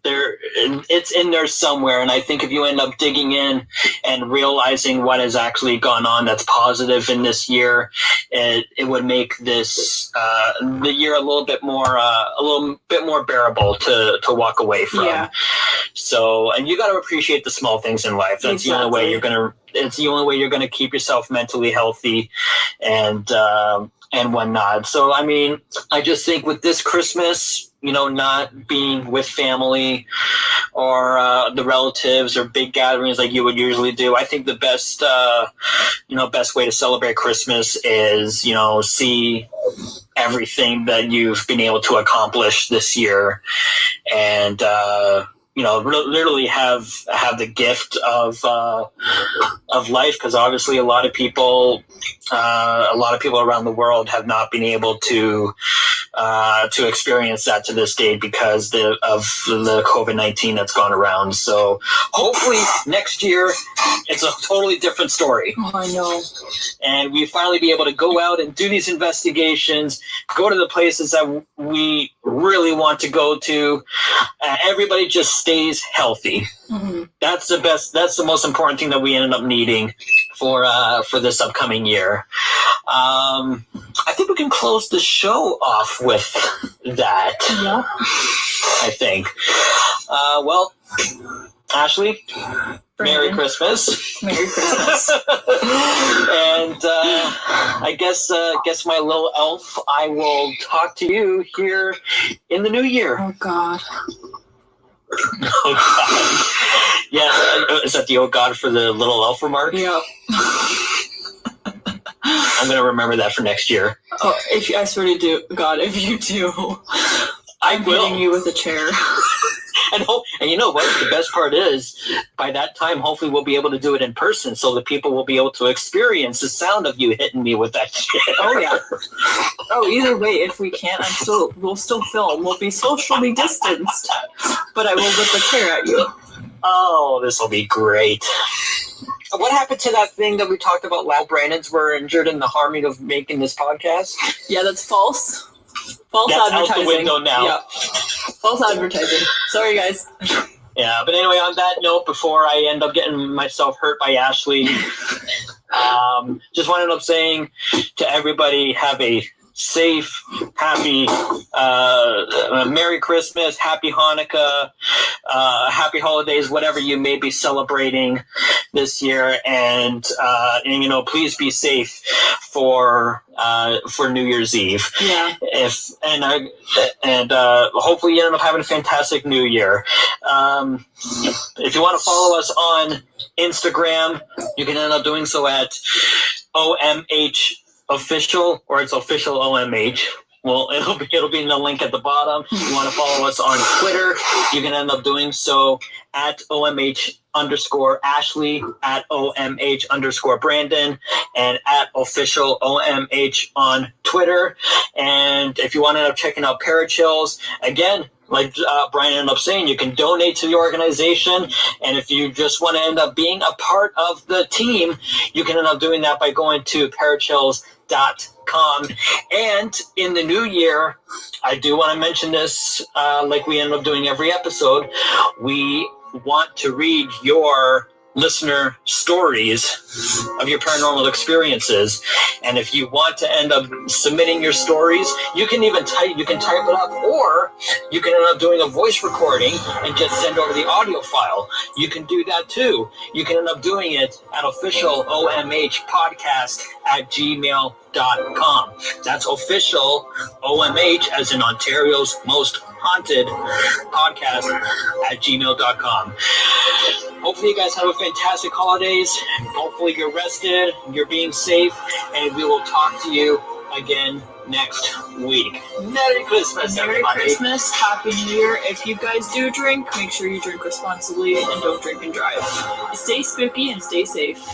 It's in there somewhere, and I think if you end up digging in and realizing what has actually gone on that's positive in this year, it would make this the year a little bit more bearable to walk away from. Yeah. So, and you got to appreciate the small things in life. That's the only way you're gonna. It's the only way you're gonna keep yourself mentally healthy, and whatnot. So, I mean, I just think with this Christmas, not being with family or the relatives or big gatherings like you would usually do, I think the best way to celebrate Christmas is, see everything that you've been able to accomplish this year, and literally have the gift of life, because obviously a lot of people around the world have not been able to experience that to this day because of the COVID-19 that's gone around. So hopefully next year it's a totally different story. Oh, I know. And we finally be able to go out and do these investigations, go to the places that we really want to go to. Everybody just stays healthy. Mm-hmm. That's the best. That's the most important thing that we ended up needing for this upcoming year. I think we can close the show off with that. Yeah. I think. Well, Ashley, Merry Christmas. Merry Christmas. And I guess my little elf, I will talk to you here in the new year. Oh God. Oh God. Yeah, is that the "oh God" for the little elf remark? Yeah. I'm gonna remember that for next year. Oh, I swear to do, God, if you do, I'm hitting you with a chair. And you know what? The best part is, by that time, hopefully we'll be able to do it in person, so the people will be able to experience the sound of you hitting me with that chair. Oh yeah. Oh, either way, if we can't, we'll still film. We'll be socially distanced, but I will whip a chair at you. Oh, this will be great. What happened to that thing that we talked about? Lal Brandons were injured in the harming of making this podcast. Yeah, that's false. False That's advertising. out the window now. Yeah. False advertising. Sorry, guys. Yeah, but anyway, on that note, before I end up getting myself hurt by Ashley, just want to end up saying to everybody, have a safe, happy, Merry Christmas, Happy Hanukkah, Happy Holidays, whatever you may be celebrating this year, and please be safe for New Year's Eve. Yeah. Hopefully you end up having a fantastic New Year. If you want to follow us on Instagram, you can end up doing so at OMH official, or it's official OMH. Well, it'll be in the link at the bottom. If you want to follow us on Twitter, you can end up doing so at OMH_Ashley, at OMH_Brandon, and at official OMH on Twitter. And if you want to end up checking out Perichills, again, like Brian ended up saying, you can donate to the organization. And if you just want to end up being a part of the team, you can end up doing that by going to perichills.com. And in the new year, I do want to mention this, like we end up doing every episode, we want to read your listener stories of your paranormal experiences. And if you want to end up submitting your stories, you can even type it up, or you can end up doing a voice recording and just send over the audio file. You can do that too. You can end up doing it at official omhpodcast@gmail.com. That's official OMH, as in Ontario's most haunted podcast, @gmail.com. Hopefully you guys have a fantastic holidays. Hopefully you're rested, you're being safe, and we will talk to you again next week. Merry Christmas, Merry everybody. Christmas, Happy New Year. If you guys do drink, make sure you drink responsibly and don't drink and drive. Stay spooky and stay safe.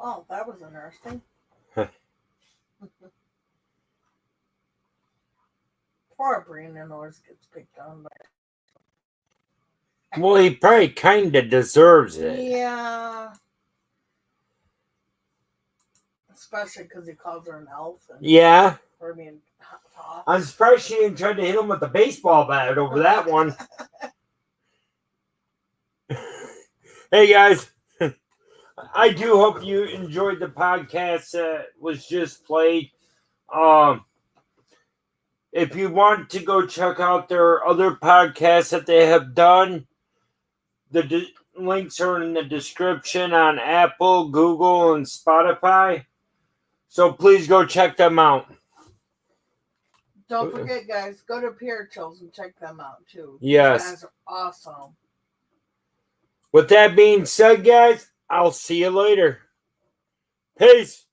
Oh, that was interesting. Poor Brandon always gets picked on by. Well, he probably kind of deserves it. Yeah. Especially because he calls her an elf. And Yeah. for being tough. I'm surprised she didn't try to hit him with the baseball bat over that one. Hey, guys. I do hope you enjoyed the podcast that was just played. If you want to go check out their other podcasts that they have done, the links are in the description on Apple, Google, and Spotify. So please go check them out. Don't forget, guys, go to Perichills and check them out, too. Yes. These guys are awesome. With that being said, guys, I'll see you later. Peace.